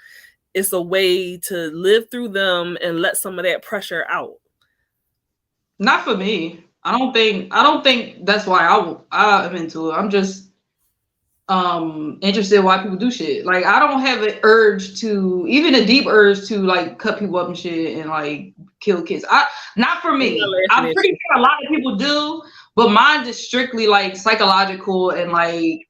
it's a way to live through them and let some of that pressure out. Not for me. I don't think that's why I'm into it. I'm just interested in why people do shit. Like, I don't have an urge to, even a deep urge to like cut people up and shit and like kill kids. Not for me. I'm pretty sure a lot of people do. But mine is strictly like psychological and like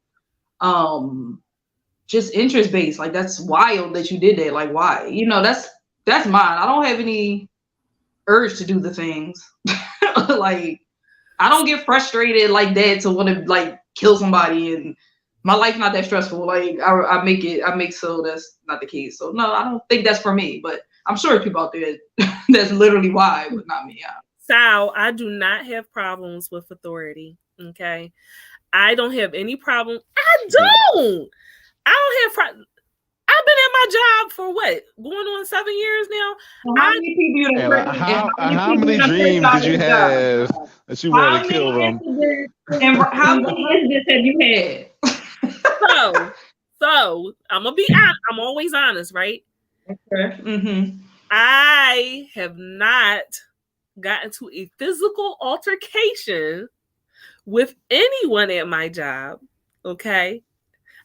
just interest based. Like, that's wild that you did that. Like, why? You know, that's mine. I don't have any urge to do the things. Like, I don't get frustrated like that to want to like kill somebody, and my life's not that stressful. Like, I make so that's not the case. So no, I don't think that's for me. But I'm sure there's people out there that's literally why, but not me. Yeah. Sal, I do not have problems with authority. Okay, I don't have any problem. I don't have problem. I've been at my job for what? Going on 7 years now. How many dreams did you have that you wanted to kill them? And how many incidents have you had? So I'm gonna be honest. I'm always honest, right? Okay. Mm-hmm. I have not gotten to a physical altercation with anyone at my job. Okay.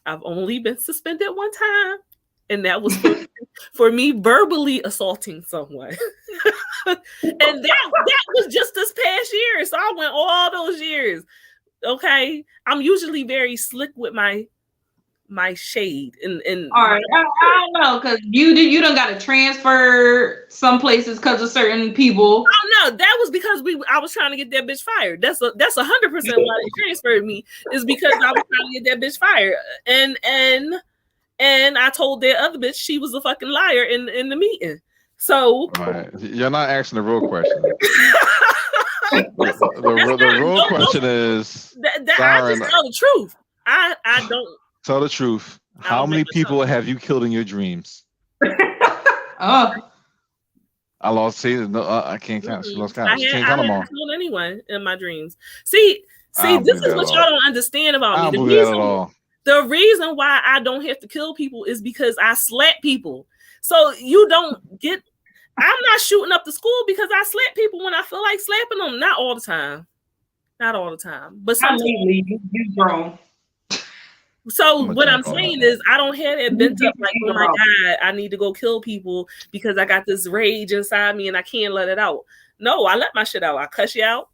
I've only been suspended one time, and that was for me verbally assaulting someone. And that was just this past year. So I went all those years. Okay. I'm usually very slick with my shade and all right. I don't know, because you done got to transfer some places because of certain people. Oh no, that was because I was trying to get that bitch fired. That's 100% why they transferred me, is because I was trying to get that bitch fired. And I told that other bitch she was a fucking liar in the meeting. So right. You're not asking the real question. the real question is I just tell the truth. I don't tell the truth. How many people have you killed in your dreams? Oh, I lost. See, no, I can't count. She lost count. I haven't killed anyone in my dreams. See, this is what y'all don't understand about me. I don't believe that at all. The reason why I don't have to kill people is because I slap people. So you don't get. I'm not shooting up the school because I slap people when I feel like slapping them. Not all the time. Not all the time. But sometimes you grown. So what I'm saying is I don't have that bent up like, oh my God, I need to go kill people because I got this rage inside me and I can't let it out. No, I let my shit out. I cuss you out.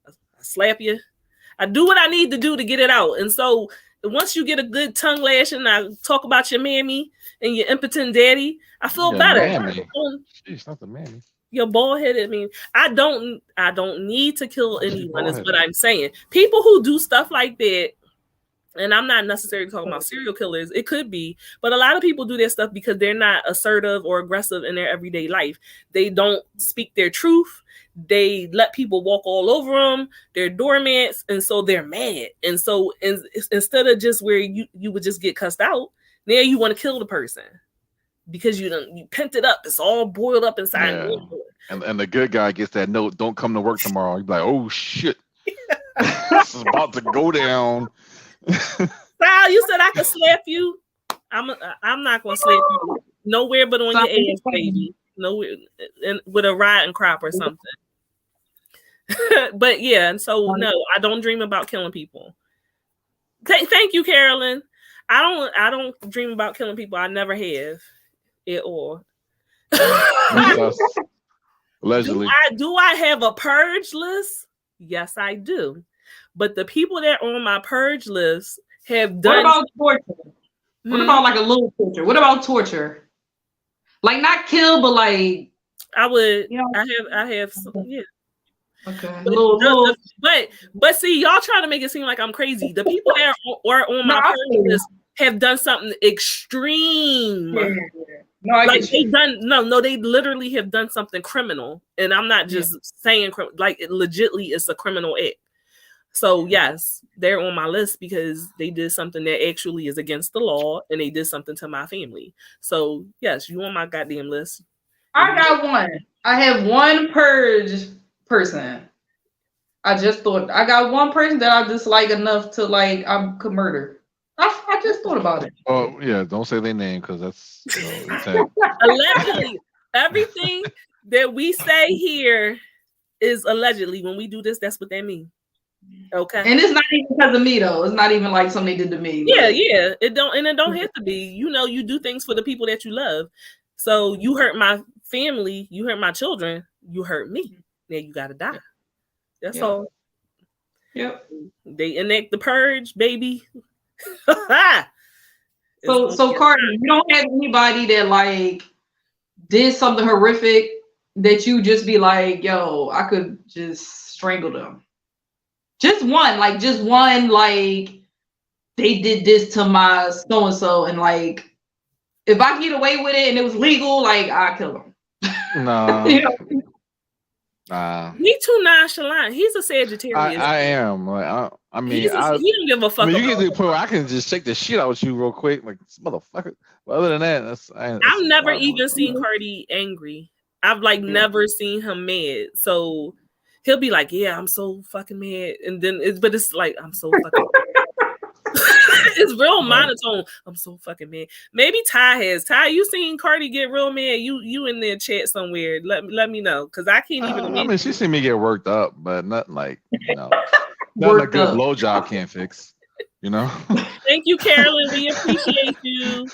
I slap you. I do what I need to do to get it out. And so once you get a good tongue lash and I talk about your mammy and your impotent daddy, I feel better. She's not the mammy. You're bald-headed. I mean, I don't need to kill anyone is what I'm saying. People who do stuff like that, and I'm not necessarily talking about serial killers. It could be, but a lot of people do their stuff because they're not assertive or aggressive in their everyday life. They don't speak their truth. They let people walk all over them. They're doormats, and so they're mad. And so instead of just where you would just get cussed out, now you want to kill the person because you pent it up. It's all boiled up inside. Yeah. And the good guy gets that note, don't come to work tomorrow. You're like, oh shit. This is about to go down. Sal, you said I could slap you. I'm not gonna slap you nowhere but on your ass, baby. Nowhere, and with a riding crop or something. But yeah, and so no, I don't dream about killing people. Thank you, Carolyn. I don't dream about killing people. I never have at all. Allegedly. Do I have a purge list? Yes, I do. But the people that are on my purge list have done. What about torture? What about like a little torture? What about torture? Like not kill, but like I would. You know, I have. Some, yeah. Okay. But see, y'all trying to make it seem like I'm crazy. The people that are on my purge list have done something extreme. Yeah. No, they literally have done something criminal, and I'm not just saying like it legitly is a criminal act. So yes, they're on my list because they did something that actually is against the law, and they did something to my family. So yes, you on my goddamn list. I got one. I have one purge person. I just thought I got one person that I dislike enough to like I could murder. I just thought about it. Oh yeah, don't say their name because that's allegedly. Everything that we say here is allegedly. When we do this, that's what that means. Okay. And it's not even because of me though. It's not even like something they did to me. Yeah. It don't have to be. You know, you do things for the people that you love. So you hurt my family, you hurt my children, you hurt me. Now you gotta die. That's all. Yep. They enact the purge, baby. So Cardi, you don't have anybody that like did something horrific that you just be like, yo, I could just strangle them. Just one, like they did this to my so-and-so, and like if I get away with it and it was legal, like I kill them. No. You know? He too nonchalant. He's a Sagittarius. I am. Like I mean, he don't give a fuck. I mean, you get to the point where I can just shake the shit out with you real quick, like motherfucker. But other than that, I've never even seen Cardi angry. I've like never seen him mad. So he'll be like, "Yeah, I'm so fucking mad," and then it's like I'm so fucking. It's real monotone. I'm so fucking mad. Maybe Ty has. Ty, you seen Cardi get real mad? You in their chat somewhere? Let me know, because I can't even. I mean, she seen me get worked up, but nothing like nothing a good blowjob can't fix. Thank you, Carolyn. We appreciate you.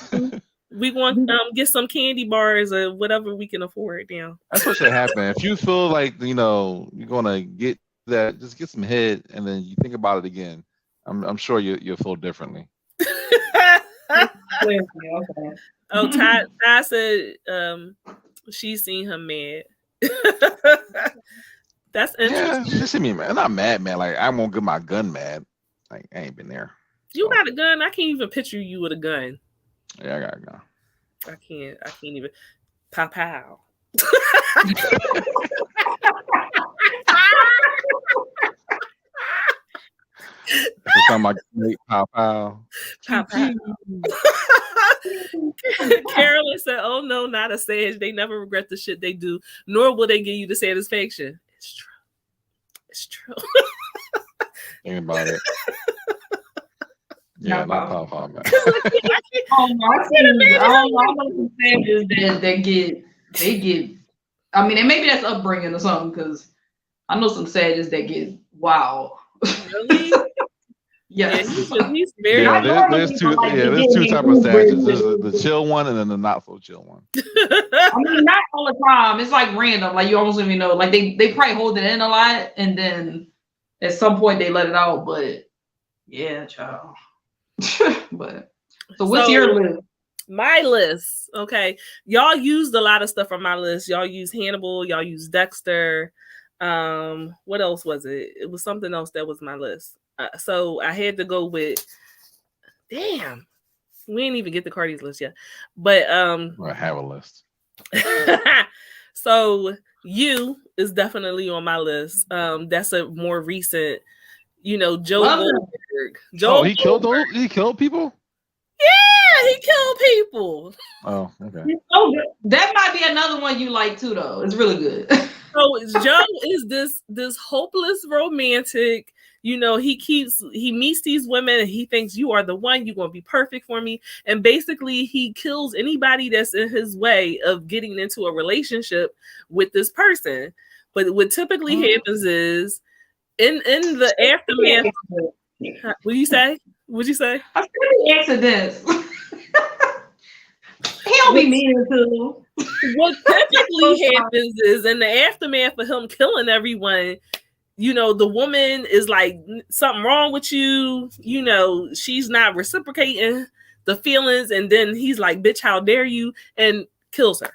We want get some candy bars or whatever we can afford now. That's what should happen. If you feel like you're gonna get that, just get some head, and then you think about it again. I'm sure you'll feel differently. Oh, Ty said she's seen him mad. That's interesting. Yeah, she see me mad. I'm not mad, man. Like, I won't get my gun mad. Like, I ain't been there. You got a gun? I can't even picture you with a gun. Yeah, I got a gun. I can't even. Pow pow. My great pow pow. Pow pow. Carolyn said, "Oh no, not a sage. They never regret the shit they do, nor will they give you the satisfaction." It's true. It's true. Think about it. Yeah, not pow pow, man. I know some sages that get. I mean, and maybe that's upbringing or something, because I know some sages that get wild. Really? Yes. Yeah, he's very. Yeah, there's two types of sages. There's the chill one and then the not so chill one. I mean, not all the time. It's like random. Like, you almost don't even know. Like, they probably hold it in a lot, and then at some point they let it out. But yeah, child. But so what's your list? My list. Okay. Y'all used a lot of stuff on my list. Y'all used Hannibal, y'all used Dexter. What else was it? It was something else that was my list. So I had to go with damn. We didn't even get the Cardi's list yet. But I have a list. So You is definitely on my list. That's a more recent, Joe Goldberg. He killed people? Yeah, he killed people. Oh, okay. That might be another one you like too, though. It's really good. So Joe is this hopeless romantic. He meets these women and he thinks you are the one, you're gonna be perfect for me. And basically he kills anybody that's in his way of getting into a relationship with this person. But what typically happens is in the aftermath. What'd you say? I said the accidents. He don't be meaning to. What typically happens is in the aftermath of him killing everyone, the woman is like, something wrong with you. She's not reciprocating the feelings. And then he's like, bitch, how dare you? And kills her.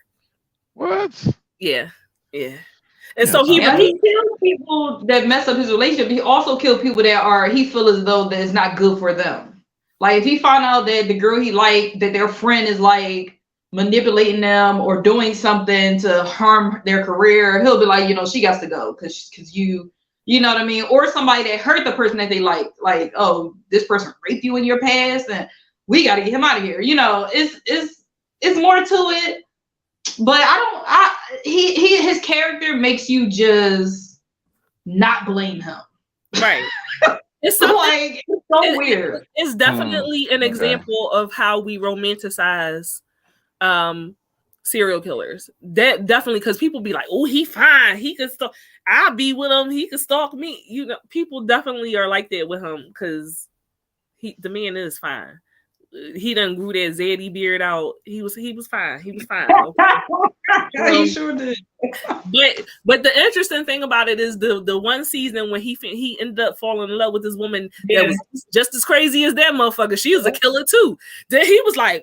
What? Yeah. And so he kills people that mess up his relationship. He also kills people that he feels as though that it's not good for them. Like if he found out that the girl he liked, that their friend is like manipulating them or doing something to harm their career, he'll be like, she got to go because you know what I mean? Or somebody that hurt the person that they like, oh, this person raped you in your past and we got to get him out of here. It's more to it. But his character makes you just not blame him. Right. It's so weird. It's definitely an example of how we romanticize serial killers. That definitely, because people be like, oh, he fine. He could stalk. I'll be with him. He could stalk me. People definitely are like that with him because the man is fine. He done grew that Zaddy beard out. He was fine. He was fine. He sure did. But the interesting thing about it is the one season when he ended up falling in love with this woman that was just as crazy as that motherfucker. She was a killer too. Then he was like,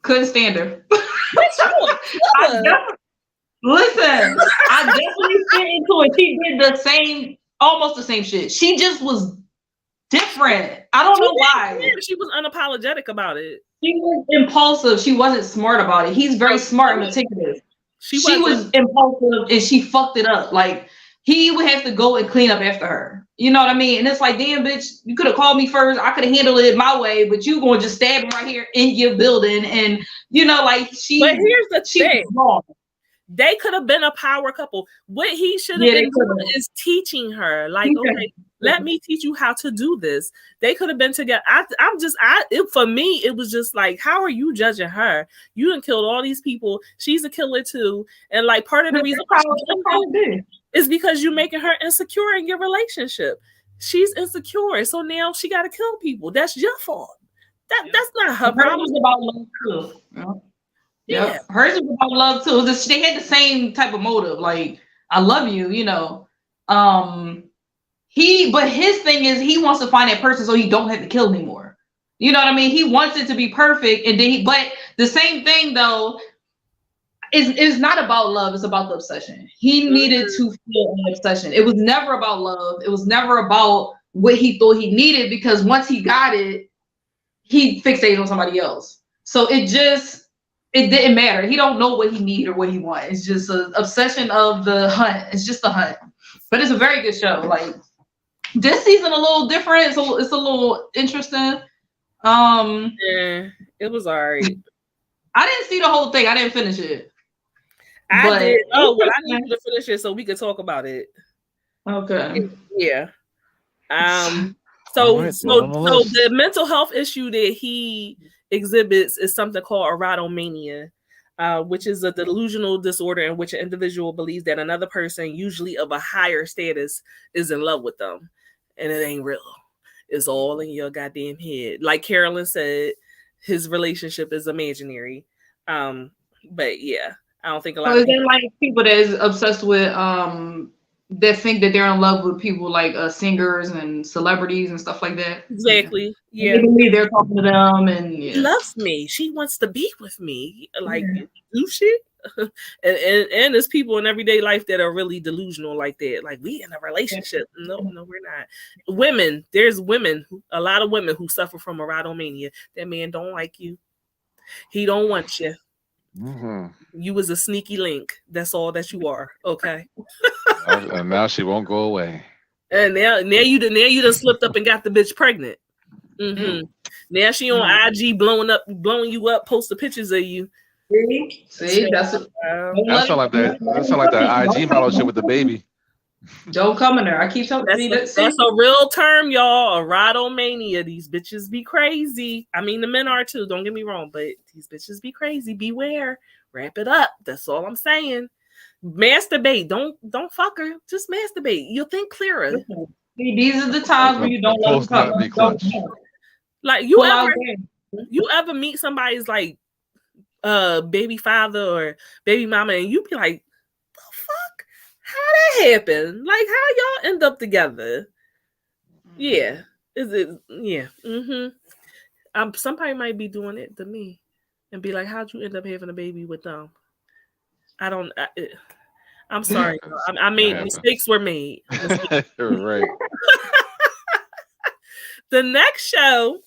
couldn't stand her. Listen, I definitely fit into it. She did almost the same shit. She just was different. I don't know why. She was unapologetic about it. She was impulsive. She wasn't smart about it. He's very smart and meticulous. She was impulsive and she fucked it up. Like he would have to go and clean up after her. You know what I mean? And it's like, damn, bitch, you could have called me first. I could have handled it my way, but you going to just stab him right here in your building. And like she. But here's the thing. Wrong. They could have been a power couple. What he should have been doing is teaching her, like, okay, let me teach you how to do this. They could have been together. For me, it was just like, how are you judging her? You done killed all these people. She's a killer too. And like part of the reason is because you're making her insecure in your relationship. She's insecure, so now she got to kill people. That's your fault. That's not her problem. Hers was about love too. Yeah, hers was about love too. They had the same type of motive, like I love you, you know. But his thing is he wants to find that person so he don't have to kill anymore. You know what I mean? He wants it to be perfect, and then but the same thing though is not about love. It's about the obsession. He needed to feel an obsession. It was never about love. It was never about what he thought he needed, because once he got it, he fixated on somebody else. So it didn't matter. He don't know what he need or what he want. It's just an obsession of the hunt. It's just the hunt. But it's a very good show. Like this season, a little different. So it's a little interesting. Yeah, it was alright. I didn't see the whole thing. I didn't finish it. I did. Oh, well, I need you to finish it so we could talk about it. Okay. Yeah. So the mental health issue that he exhibits is something called erotomania, which is a delusional disorder in which an individual believes that another person, usually of a higher status, is in love with them. And it ain't real. It's all in your goddamn head. Like Carolyn said, his relationship is imaginary. But yeah, I don't think a lot of people like people that is obsessed with that think that they're in love with people like singers and celebrities and stuff like that. Exactly. Yeah. They're talking to them and he loves me. She wants to be with me. Like do shit. and there's people in everyday life that are really delusional like that. Like we in a relationship. No, we're not. There's a lot of women who suffer from erotomania. That man don't like you. He don't want you. Mm-hmm. You was a sneaky link. That's all that you are. Okay. And now she won't go away. And now you done slipped up and got the bitch pregnant. Mm-hmm. Now she on IG blowing you up, posting pictures of you. See, that's that sound like that IG model shit with the baby. Don't come in there. I keep telling you that's a real term, y'all. Erotomania. These bitches be crazy. I mean, the men are too. Don't get me wrong, but these bitches be crazy. Beware. Wrap it up. That's all I'm saying. Masturbate. Don't fuck her. Just masturbate. You'll think clearer. These are the times when you don't love the like you ever meet somebody's like baby father or baby mama, and you be like, the fuck? How that happen? Like how y'all end up together? Yeah. Is it? Yeah. Mm-hmm. Somebody might be doing it to me and be like, how'd you end up having a baby with them? I'm sorry. I made mistakes were made. Right. The next show.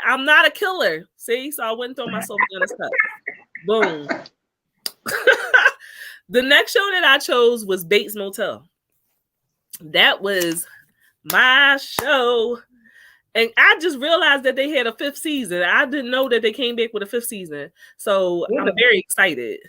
I'm not a killer. See, so I wouldn't throw myself in this cup. Boom. The next show that I chose was Bates Motel. That was my show. And I just realized that they had a 5th season. I didn't know that they came back with a 5th season. So I'm very excited.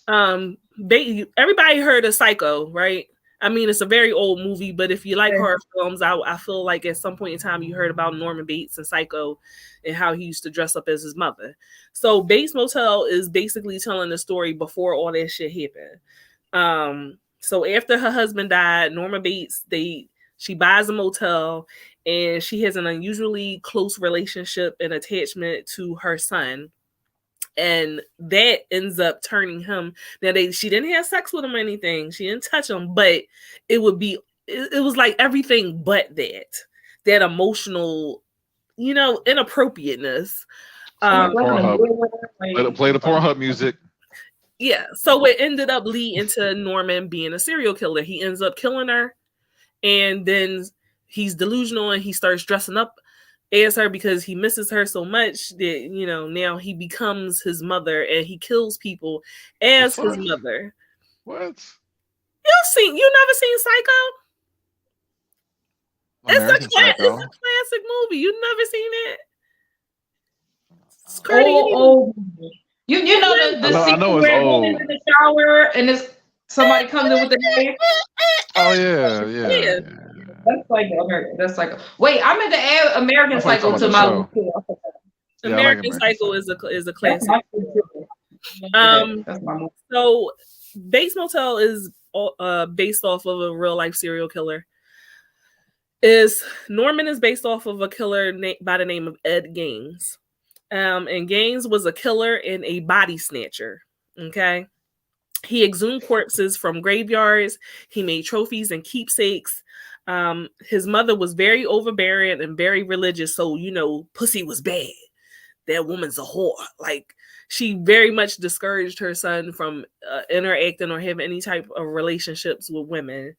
Everybody heard of Psycho, right? I mean, it's a very old movie, but if you like horror films, I feel like at some point in time you heard about Norman Bates and Psycho and how he used to dress up as his mother. So Bates Motel is basically telling the story before all that shit happened. So after her husband died, Norma Bates, she buys a motel and she has an unusually close relationship and attachment to her son. And that ends up turning him. Now she didn't have sex with him or anything. She didn't touch him, but it was like everything but that emotional, inappropriateness. Play the Pornhub music. Yeah. So it ended up leading to Norman being a serial killer. He ends up killing her, and then he's delusional and he starts dressing up as her because he misses her so much that, now he becomes his mother and he kills people as his mother. What? You never seen Psycho? It's a classic movie. You never seen it? It's Cardi, you know the scene where woman's in the shower and somebody comes in with the knife. Oh yeah. That's like American. That's like wait, I meant to add American Psycho to my list too. American Psycho is a classic. So Bates Motel is based off of a real life serial killer. Norman is based off of a killer by the name of Ed Gaines. And Gaines was a killer and a body snatcher. Okay. He exhumed corpses from graveyards. He made trophies and keepsakes. His mother was very overbearing and very religious. So, pussy was bad. That woman's a whore. Like, she very much discouraged her son from interacting or having any type of relationships with women.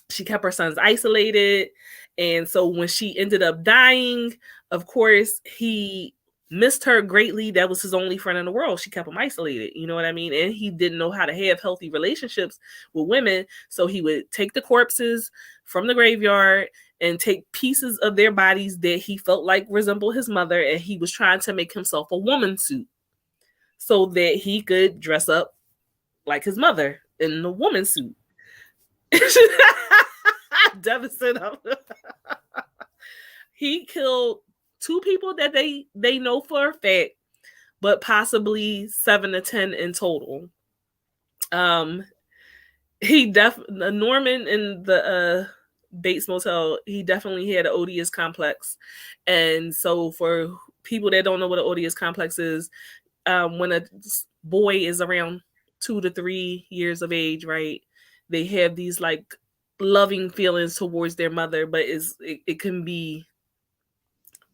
She kept her sons isolated. And so when she ended up dying, of course, he missed her greatly. That was his only friend in the world. She kept him isolated. You know what I mean? And he didn't know how to have healthy relationships with women. So he would take the corpses from the graveyard and take pieces of their bodies that he felt like resembled his mother. And he was trying to make himself a woman suit so that he could dress up like his mother in the woman suit. Devastating. He killed 2 people that they know for a fact, but possibly 7 to 10 in total. Norman in the Bates Motel, he definitely had an odious complex. And so for people that don't know what an odious complex is, when a boy is around 2 to 3 years of age, right, they have these like loving feelings towards their mother, but it can be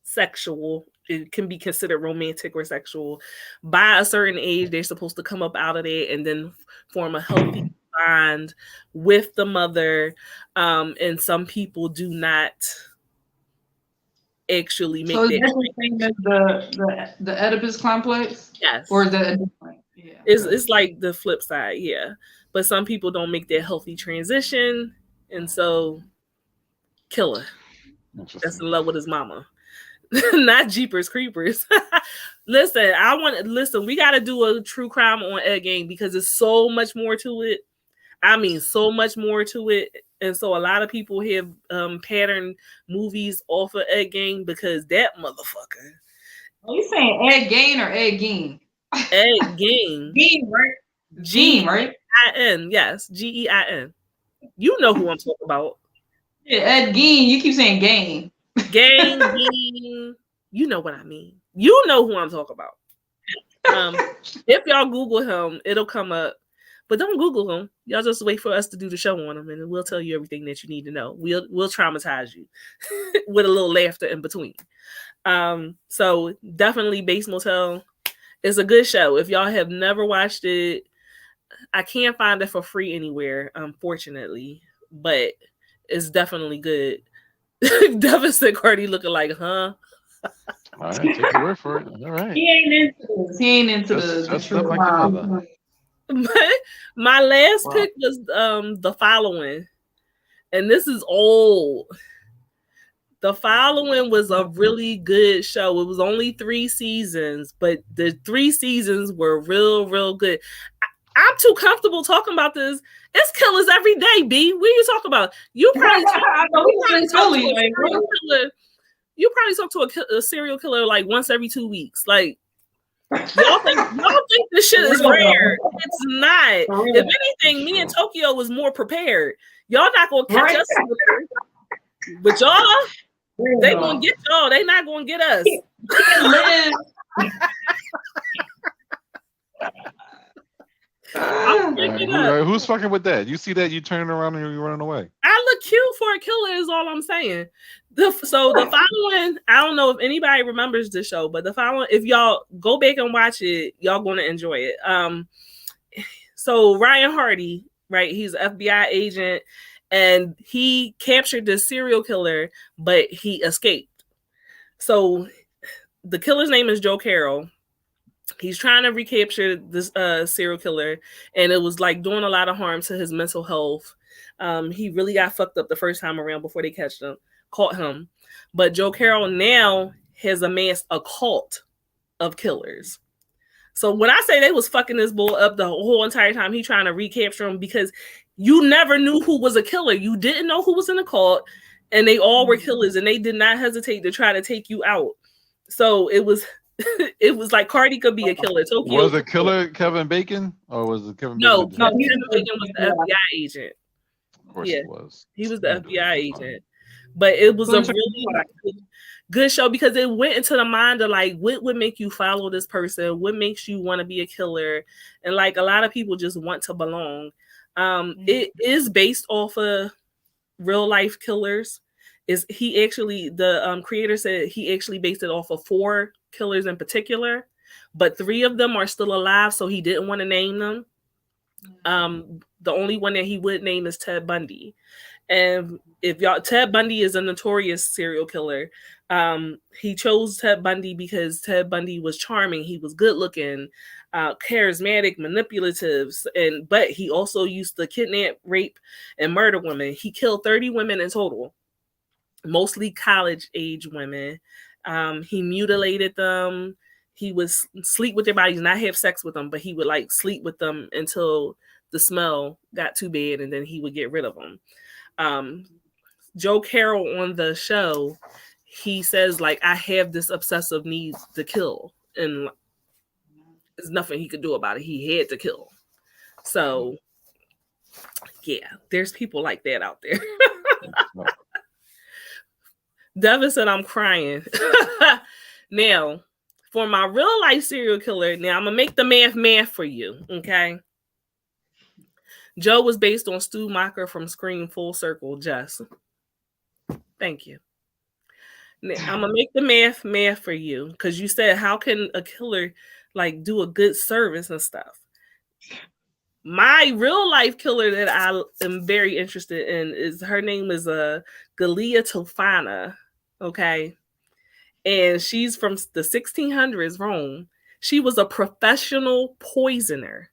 sexual. It can be considered romantic or sexual. By a certain age, they're supposed to come up out of it and then form a healthy bond with the mother. And some people do not actually make that. So that's the same as the Oedipus complex? Yes. Or the yeah. It's like the flip side, yeah. But some people don't make that healthy transition, and so killer. That's in love with his mama. Not Jeepers Creepers. Listen, we got to do a true crime on Ed Gein because there's so much more to it. I mean, so much more to it. And so a lot of people have patterned movies off of Ed Gein because that motherfucker. Are you saying Ed Gein or Ed Gein? Ed Gein. Gein, right? Gein, right? I-N, yes. Gein. You know who I'm talking about. Yeah, Ed Gein. You keep saying Gein. Gein. You know what I mean. You know who I'm talking about. If y'all Google him, it'll come up. But don't Google him. Y'all just wait for us to do the show on him, and we'll tell you everything that you need to know. We'll traumatize you with a little laughter in between. So definitely Bates Motel is a good show. If y'all have never watched it, I can't find it for free anywhere, unfortunately, but it's definitely good. Deficit Cardi looking like, huh? All right, take the word for it. All right. He ain't into the true like your mother. My last pick was The Following, and this is old. The Following was a really good show. It was only 3 seasons, but the 3 seasons were real, real good. I'm too comfortable talking about this. It's killers every day, B. What are you talking about? You probably talk to a serial killer like once every 2 weeks. Like, y'all think this shit is rare. It's not. If anything, me and Tokyo was more prepared. Y'all not gonna catch us, but y'all, they gonna get y'all. They not gonna get us. Who's fucking with that? You see that, you turning around and you're running away. I look cute for a killer is all I'm saying. The Following, I don't know if anybody remembers the show, but The Following, if y'all go back and watch it, y'all gonna enjoy it. So Ryan Hardy, right? He's an FBI agent, and he captured the serial killer, but he escaped. So the killer's name is Joe Carroll. He's trying to recapture this serial killer, and it was like doing a lot of harm to his mental health. He really got fucked up the first time around before they caught him. But Joe Carroll now has amassed a cult of killers. So when I say they was fucking this boy up the whole entire time, he trying to recapture him, because you never knew who was a killer. You didn't know who was in the cult, and they all were killers, and they did not hesitate to try to take you out. So it was it was like Cardi could be a killer. Tokyo was the killer Kevin Bacon, or was it Kevin? No, Bacon? Kevin Bacon was the FBI agent. Of course, he was. He was the FBI agent. But it was a really good show, because it went into the mind of like, what would make you follow this person? What makes you want to be a killer? And like, a lot of people just want to belong. It is based off of real life killers. Is he actually, the creator said he actually based it off of 4 killers in particular, but 3 of them are still alive, so he didn't want to name them. The only one that he would name is Ted Bundy. And if y'all, Ted Bundy is a notorious serial killer. He chose Ted Bundy because Ted Bundy was charming. He was good looking, charismatic, manipulative, but he also used to kidnap, rape, and murder women. He killed 30 women in total, mostly college age women. He mutilated them. He would sleep with their bodies, not have sex with them, but he would like sleep with them until the smell got too bad, and then he would get rid of them. Joe Carroll on the show, he says like, I have this obsessive need to kill, and there's nothing he could do about it. He had to kill. So yeah, there's people like that out there. Devin said, I'm crying. Now, for my real life serial killer, now I'm gonna make the math for you, okay? Joe was based on Stu Macher from Scream. Full circle, Jess. Thank you. Now, I'm gonna make the math for you, because you said, how can a killer like do a good service and stuff? My real life killer that I am very interested in is, her name is Galia Tofana, okay? And she's from the 1600s, Rome. She was a professional poisoner.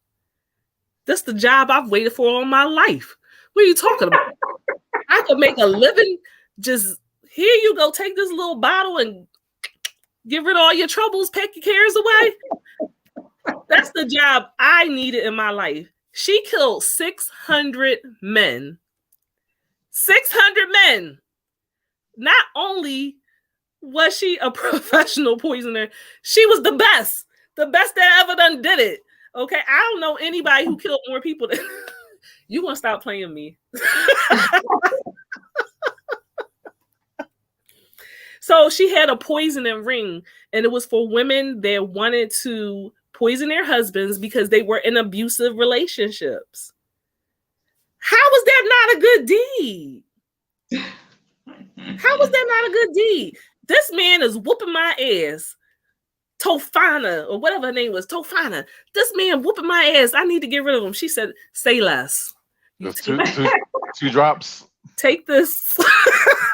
That's the job I've waited for all my life. What are you talking about? I could make a living. Just, here you go, take this little bottle and get rid of all your troubles, pack your cares away. That's the job I needed in my life. She killed 600 men. 600 men. Not only was she a professional poisoner, she was the best that ever done did it. Okay, I don't know anybody who killed more people than you. Gonna stop playing me. So she had a poisoning ring, and it was for women that wanted to poison their husbands because they were in abusive relationships. How was that not a good deed? How was that not a good deed? This man is whooping my ass. Tofana, or whatever her name was, Tofana. This man whooping my ass. I need to get rid of him. She said, say less. Two drops. Take this.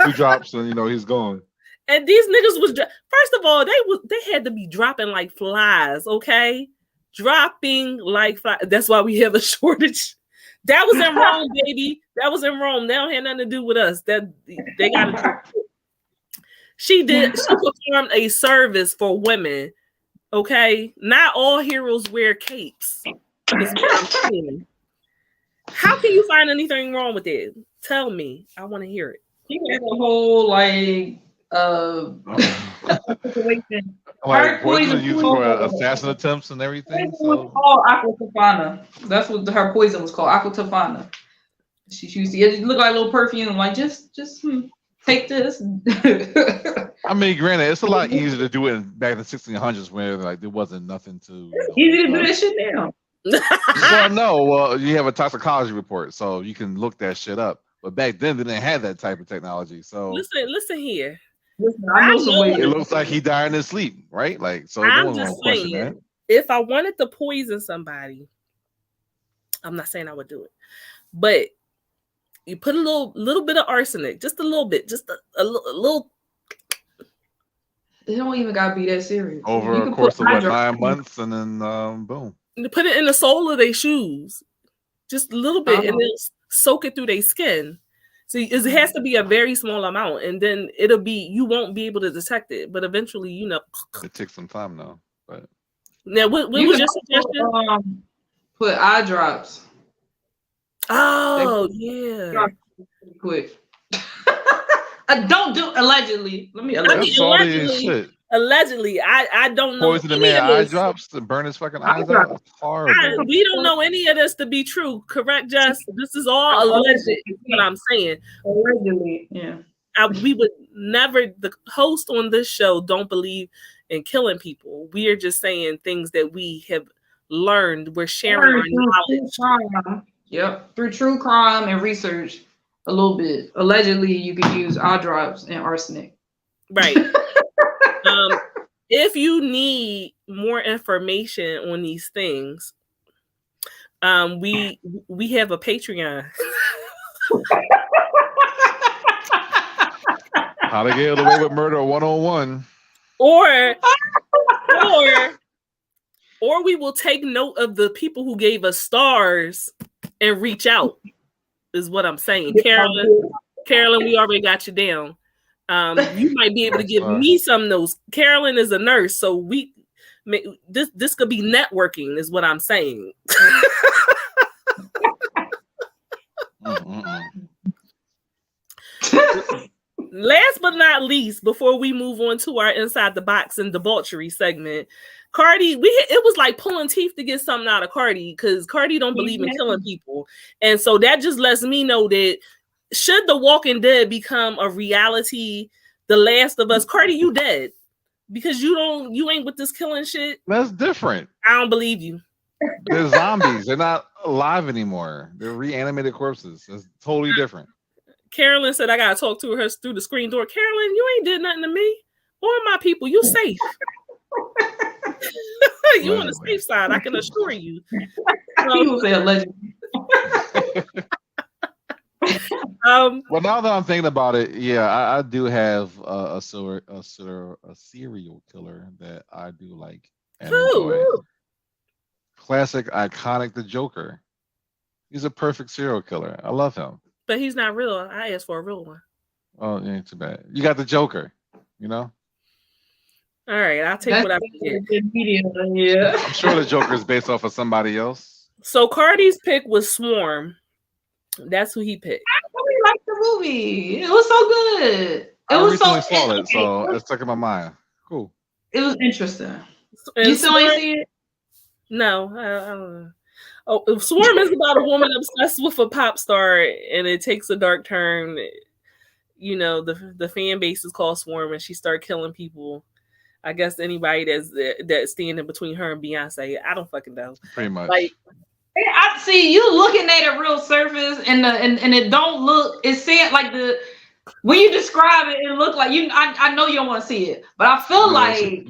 2 drops, and he's gone. And these niggas was, first of all, they had to be dropping like flies, okay? Dropping like flies. That's why we have a shortage. That was in Rome, baby. That was in Rome. They don't have nothing to do with us. That they got to. She performed a service for women. Okay, not all heroes wear capes. Is what I'm saying. How can you find anything wrong with it? Tell me. I want to hear it. He had a whole like situation. Like poison used for assassin attempts and everything. It was called aqua tofana. That's what her poison was called, aqua tofana. She used to, it looked like a little perfume. I'm like, just take this. I mean, granted, it's a lot easier to do it back in the 1600s where like there wasn't nothing to. It's easy to do that shit now. Well, no. Well, you have a toxicology report, so you can look that shit up. But back then, they didn't have that type of technology. So listen here. It looks like he died in his sleep, right? Like, so I'm just saying, if I wanted to poison somebody, I'm not saying I would do it, but you put a little bit of arsenic, just a little bit, just a little. It don't even gotta be that serious. Over a course of 9 months, and then boom. You put it in the sole of their shoes, just a little bit, and then soak it through their skin. So it has to be a very small amount, and then you won't be able to detect it. But eventually, it takes some time though. But now, what was your suggestion? Put eye drops. Oh yeah. Quick. Don't do allegedly. Allegedly, I don't know. Poison the man eye drops to burn his fucking eyes out. That's horrible. We don't know any of this to be true. Correct, Jess? This is all alleged. What I'm saying. Allegedly, yeah. We would never. The host on this show don't believe in killing people. We are just saying things that we have learned. We're sharing our knowledge. Yep, through true crime and research. A little bit. Allegedly, you could use eye drops and arsenic. Right. If you need more information on these things, we have a Patreon. How to Get Away with Murder 101. Or we will take note of the people who gave us stars and reach out. Is what I'm saying. Carolyn, we already got you down. You might be able to give me some notes. Carolyn is a nurse, so this could be networking, is what I'm saying. Last but not least, before we move on to our Inside the Box and debauchery segment, Carty, it was like pulling teeth to get something out of Carty because Carty don't believe in killing people. And so that just lets me know that should The Walking Dead become a reality, The Last of Us, Carty, you dead. Because you ain't with this killing shit. That's different. I don't believe you. They're zombies. They're not alive anymore. They're reanimated corpses. It's totally different. Carolyn said I gotta talk to her through the screen door. Carolyn, you ain't did nothing to me or my people. You safe. You on the safe side, I can assure you. People say allegedly. Well, now that I'm thinking about it, yeah, I do have a serial killer that I do like. And enjoy. Classic, iconic, the Joker. He's a perfect serial killer. I love him. But he's not real. I asked for a real one. Oh, yeah, too bad. You got the Joker, you know? All right, I'll take what I can get. Yeah. I'm sure the Joker is based off of somebody else. So Carty's pick was Swarm. That's who he picked. I really liked the movie. It was so good. I recently saw it, so it's stuck in my mind. Cool. It was interesting. And you still ain't see it? No, I don't know. Oh, Swarm is about a woman obsessed with a pop star, and it takes a dark turn. You know, the fan base is called Swarm, and she started killing people. I guess anybody that's standing between her and Beyonce. I don't fucking know. Pretty much. Like, I see you looking at a real surface, and it don't look. It's saying like when you describe it, it look like you. I know you don't want to see it, but I feel like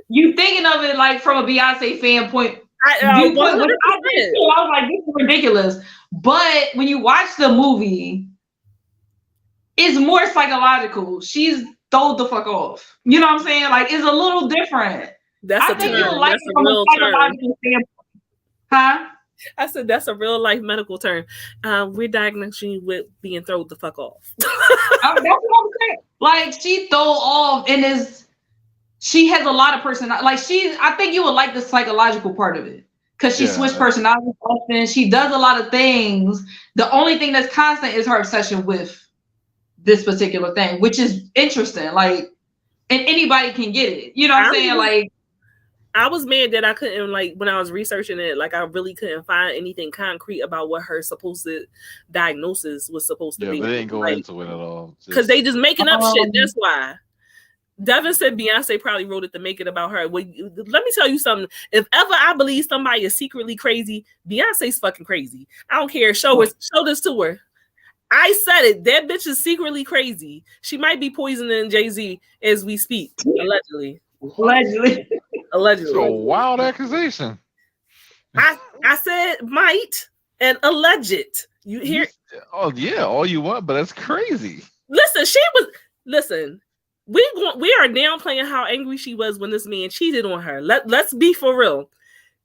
you thinking of it like from a Beyonce fan point. I was like, this is ridiculous. But when you watch the movie, it's more psychological. She's throwed the fuck off. You know what I'm saying? Like, it's a little different. That's a term. That's a real term. Huh? I said that's a real life medical term. We're diagnosing you with being thrown the fuck off. That's what I'm saying. Like, she throw off and she has a lot of personality. Like, I think you would like the psychological part of it. Because she switched personalities often. She does a lot of things. The only thing that's constant is her obsession with this particular thing, which is interesting. Like, and anybody can get it. You know what I'm saying? Like, I was mad that I couldn't, like, when I was researching it, like, I really couldn't find anything concrete about what her supposed diagnosis was supposed to be. They didn't go into it at all. Because they just making up shit. That's why. Devin said Beyonce probably wrote it to make it about her. Well, let me tell you something. If ever I believe somebody is secretly crazy, Beyonce's fucking crazy. I don't care. Show this to her. I said it. That bitch is secretly crazy. She might be poisoning Jay-Z as we speak. Allegedly. It's a wild accusation. I said might and alleged. You hear? Oh yeah, all you want, but that's crazy. Listen. We are downplaying how angry she was when this man cheated on her. Let's be for real.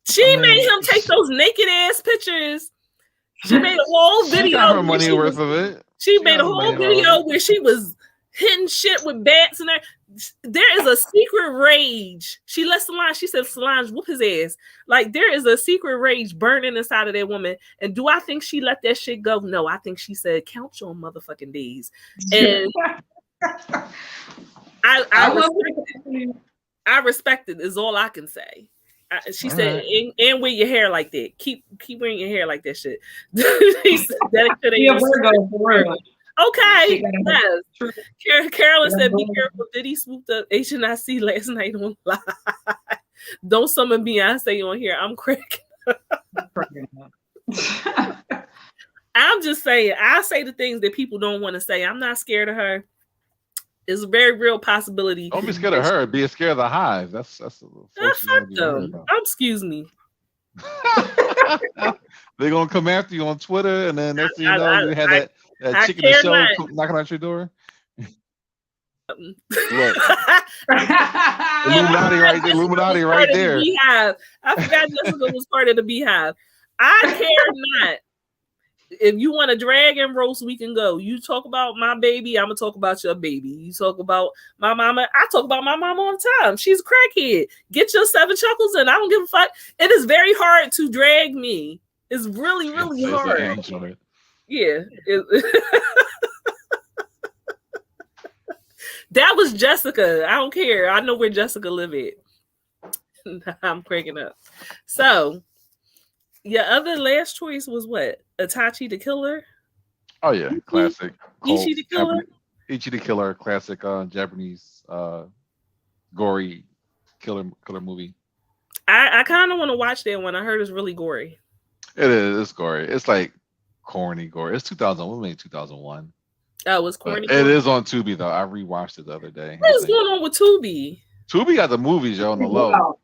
She made him take those naked ass pictures. She made a whole video. She got her money worth of it. She made a whole video where she was hitting shit with bats and that. There is a secret rage. She let Solange, she said, Solange, whoop his ass. Like, there is a secret rage burning inside of that woman. And do I think she let that shit go? No, I think she said, count your motherfucking days. And I respect it, is all I can say. She said, and wear your hair like that. Keep wearing your hair like that shit. He said, that okay. Yes. Carolyn said, be careful. Diddy swooped up HNIC last night on live. Don't summon Beyonce on here. I'm cracking up. I'm just saying, I say the things that people don't want to say. I'm not scared of her. It's a very real possibility. Don't be scared of her. Be scared of the hive. That's excuse me. They're gonna come after you on Twitter, and then next thing you know, you had that chick in the show knocking on your door. Look, Illuminati right there. Illuminati right there. Beehive. I forgot Jessica was part of the Beehive. I care not. If you want to drag and roast, we can go. You talk about my baby, I'm gonna talk about your baby. You talk about my mama, I talk about my mama all the time. She's a crackhead. Get your 7 chuckles and I don't give a fuck. It is very hard to drag me. It's really, really hard. Yeah. That was Jessica. I don't care. I know where Jessica live at. I'm cracking up. So your other last choice was what? Itachi the Killer? Oh yeah, classic. Ichi the Killer? Ichi the Killer, classic Japanese gory killer movie. I kind of want to watch that one. I heard it's really gory. It is. It's gory. It's like corny gory. It's 2000. We made 2001. Oh, it's corny. It is on Tubi though. I rewatched it the other day. What is going on with Tubi? Tubi got the movies, yo, on the low.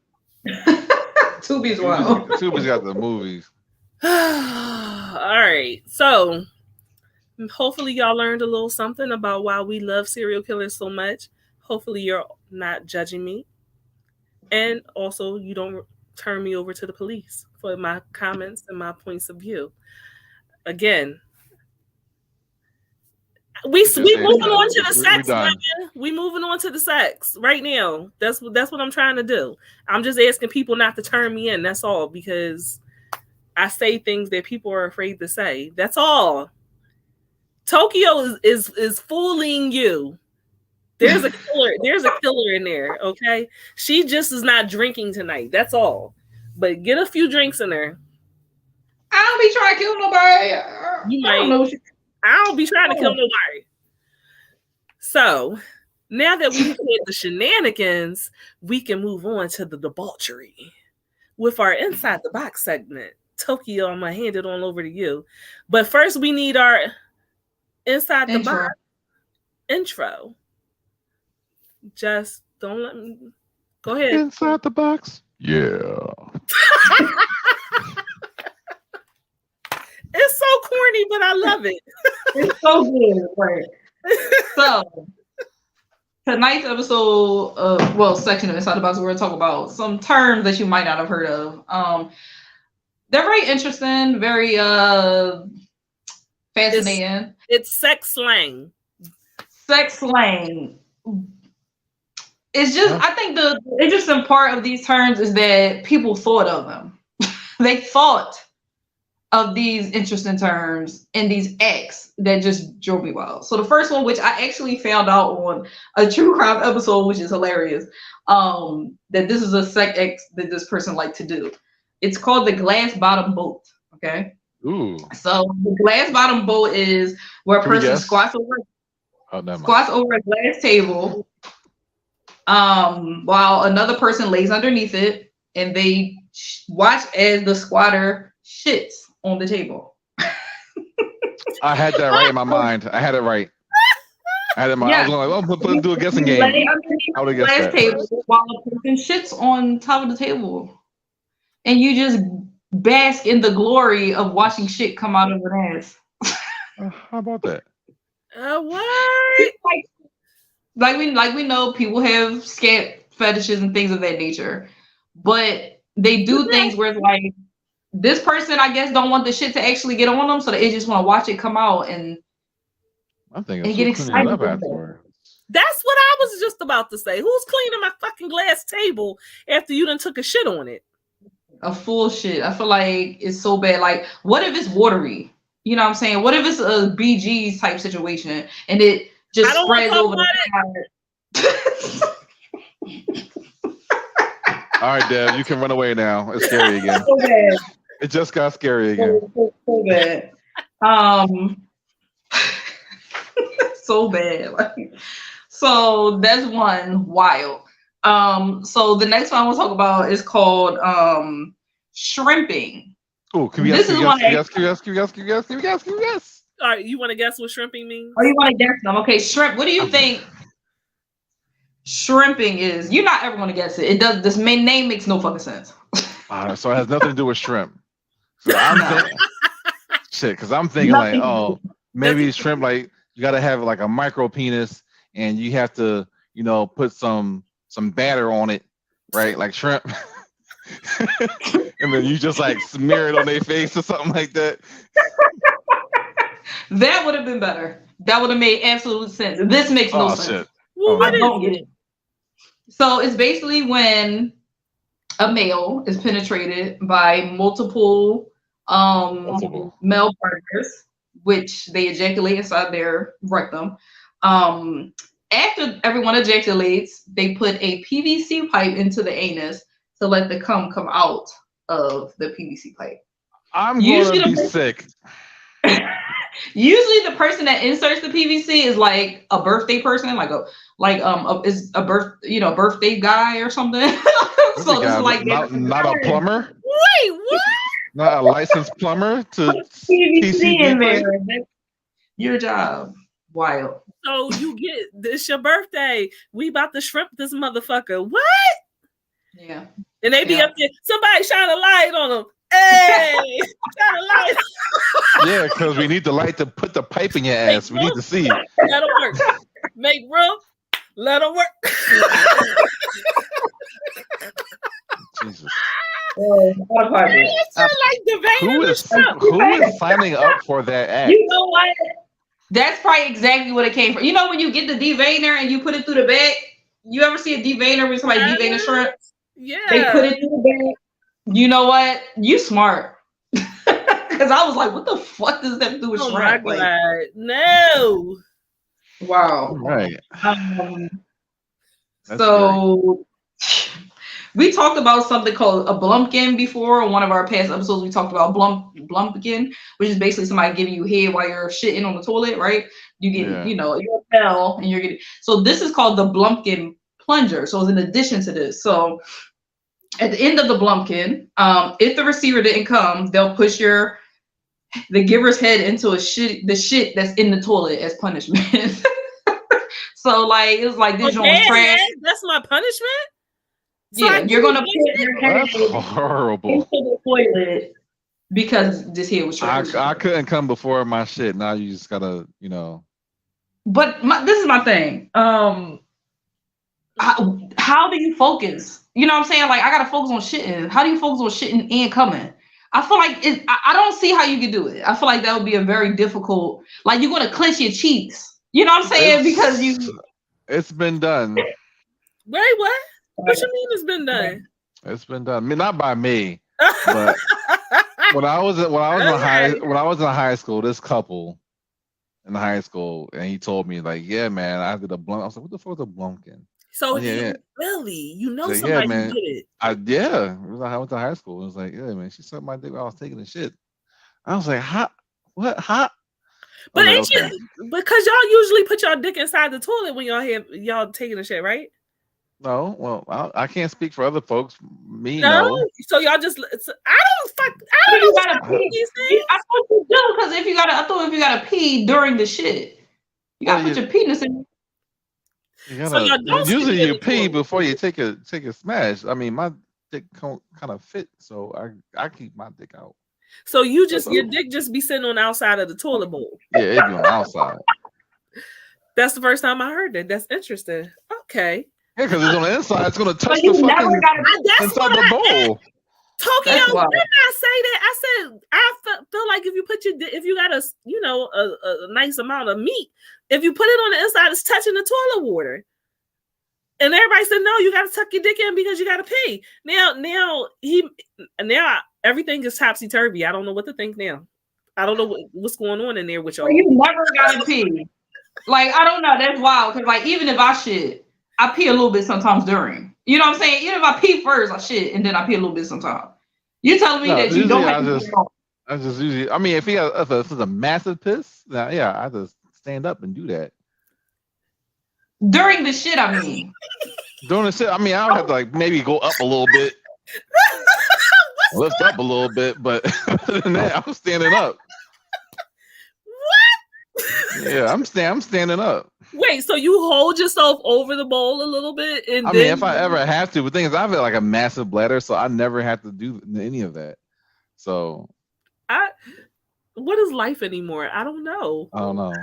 Tubi's wild. Tubi's got the movies. All right. So hopefully y'all learned a little something about why we love serial killers so much. Hopefully you're not judging me. And also you don't turn me over to the police for my comments and my points of view. Again, we moving on to the sex, man. We moving on to the sex right now. That's what I'm trying to do. I'm just asking people not to turn me in. That's all, because I say things that people are afraid to say. That's all. Tokyo is fooling you. There's a killer. There's a killer in there. Okay, she just is not drinking tonight. That's all. But get a few drinks in there. I don't be trying to kill nobody. You might. I don't be trying to kill nobody. So now that we've had the shenanigans, we can move on to the debauchery with our Inside the Box segment. Tokyo, I'm gonna hand it on over to you. But first, we need our Inside the Box intro. Just don't let me go ahead. Inside the Box. Yeah. It's so corny, but I love it. It's so good. Right? So tonight's episode, section of Inside the Box, we're gonna talk about some terms that you might not have heard of. They're very interesting, very fascinating. It's sex slang. Sex slang. It's just, I think the interesting part of these terms is that people thought of them. They thought of these interesting terms and these acts that just drove me wild. So the first one, which I actually found out on a true crime episode, which is hilarious, that this is a sex act that this person liked to do. It's called the glass bottom boat. Okay. Ooh. So the glass bottom boat is where a person squats over a glass table, while another person lays underneath it, and they watch as the squatter shits on the table. I had that right in my mind. I had it right. I had it in my mind. I was like, well, do a guessing game. I would have guessed that. Table while the person shits on top of the table. And you just bask in the glory of watching shit come out of an ass. How about that? What? Like we know people have scat fetishes and things of that nature. But they do things where it's like, this person, I guess, don't want the shit to actually get on them, so they just want to watch it come out, and I'm thinking and get excited up about afterwards. That's what I was just about to say. Who's cleaning my fucking glass table after you done took a shit on it? A full shit. I feel like it's so bad. Like, what if it's watery? You know what I'm saying? What if it's a BG's type situation and it just spreads over the All right, Dev, you can run away now. It's scary again. So bad. It just got scary again. So bad. So bad. So that's one wild. So the next one I want to talk about is called shrimping. Oh, can we guess? Can we guess? All right, you want to guess what shrimping means? Oh, you want to guess them? Okay, shrimp. What do you think shrimping is? You're not ever going to guess it. It does. This main name makes no fucking sense. So it has nothing to do with shrimp. So I'm because I'm thinking like, oh, maybe shrimp, like you got to have like a micro penis, and you have to, put some batter on it, right? Like shrimp. And then you just like smear it on their face or something like that. That would have been better. That would have made absolute sense. This makes no sense. Shit. Well, I don't get it. So it's basically when a male is penetrated by multiple male partners, which they ejaculate inside their rectum. After everyone ejaculates, they put a PVC pipe into the anus to let the cum come out of the PVC pipe. I'm going to be sick. Usually the person that inserts the PVC is like a birthday person, is a birthday guy or something. So this is like not a plumber. Wait, what? Not a licensed plumber to PVC in there. Your job. Wild. So you get this your birthday. We about to shrimp this motherfucker. What? Yeah. And they be up there. Somebody shine a light on them. Hey, shine a light. Yeah, because we need the light to put the pipe in your ass. We need to see. Let them work. Make room. Let them work. Jesus. Who is signing up for that act? You know what? That's probably exactly what it came from. You know when you get the deveiner and you put it through the bag? You ever see a deveiner when somebody deveiner shrimp? Yeah. They put it through the bag. You know what? You smart. Because I was like, what the fuck does that do with shrimp? My God. No. Wow. Right. So we talked about something called a blumpkin before. In one of our past episodes, we talked about blumpkin, which is basically somebody giving you head while you're shitting on the toilet, right? You get, you're a pal and you're getting. So this is called the blumpkin plunger. So it's in addition to this. So at the end of the blumpkin, if the receiver didn't come, they'll push the giver's head into the shit that's in the toilet as punishment. So like it was like this joint was trash. That's my punishment. Yeah, you're gonna put your head horrible into the toilet because this head was trash. I couldn't come before my shit. Now you just gotta, But this is my thing. How do you focus? You know what I'm saying? Like I gotta focus on shitting. How do you focus on shitting and coming? I feel like I don't see how you could do it. I feel like that would be a very difficult. Like you're gonna clench your cheeks. You know what I'm saying? Because it's been done. Wait, what? What you mean it's been done? It's been done. I mean, not by me, but when I was in high school, this couple in high school, and he told me like, yeah, man, I did a blunt. I was like, what the fuck is a blumpkin? So really, somebody man. who did it? I went to high school. It was like, yeah, man, she sucked my dick while I was taking the shit. I was like, hot? What? Hot? But ain't you? Because y'all usually put y'all dick inside the toilet when y'all taking the shit, right? No, well, I can't speak for other folks. Me, no. So y'all just. I don't gotta pee these things. I thought you do because if you gotta pee during the shit, you gotta put your penis in. Usually you pee before you take a smash. I mean, my dick kind of fit, so I keep my dick out. So your dick just be sitting on the outside of the toilet bowl. Yeah, it be on the outside. That's the first time I heard that. That's interesting. Okay. Yeah, because it's on the inside. It's gonna touch the fucking inside the bowl. Tokyo, didn't I say that? I said I feel like if you got a nice amount of meat, if you put it on the inside, it's touching the toilet water. And everybody said, no, you got to tuck your dick in because you got to pee. Now everything is topsy turvy. I don't know what to think now. I don't know what's going on in there with y'all. You never got to pee. Like, I don't know. That's wild. Because, like, even if I shit, I pee a little bit sometimes during. You know what I'm saying? Even if I pee first, I shit, and then I pee a little bit sometimes. You're telling me that you don't have to. I just usually, I mean, if it's a massive piss, yeah, I just stand up and do that. During the shit, I mean. During the shit, I mean, I would have to like maybe go up a little bit, lift up a little bit, but other than that, I'm standing up. What? Yeah, I'm standing up. Wait, so you hold yourself over the bowl a little bit, and I mean, if I ever have to, but the thing is, I have like a massive bladder, so I never have to do any of that. So, what is life anymore? I don't know. I don't know.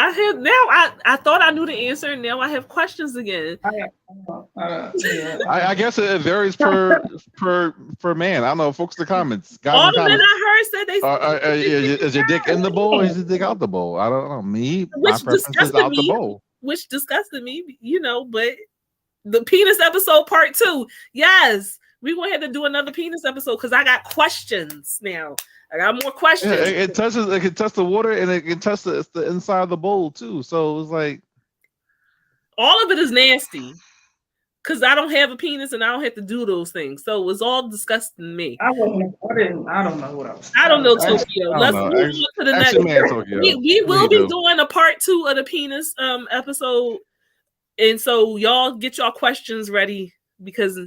I thought I knew the answer, and now I have questions again. I guess it varies per man. I don't know, folks. The comments. All the men I heard said they. Is your dick in the bowl or is your dick out the bowl? I don't know. My preference is out the bowl. Which disgusted me, but the penis episode part 2. Yes, we're going to have to do another penis episode because I got questions now. I got more questions. Yeah, it can touch the water and it can touch the inside of the bowl too. So it's like all of it is nasty because I don't have a penis and I don't have to do those things. So it's all disgusting to me. I don't know what I was. I don't know, Tokyo. Let's move on to the next. We will be doing a part 2 of the penis episode, and so y'all get y'all questions ready because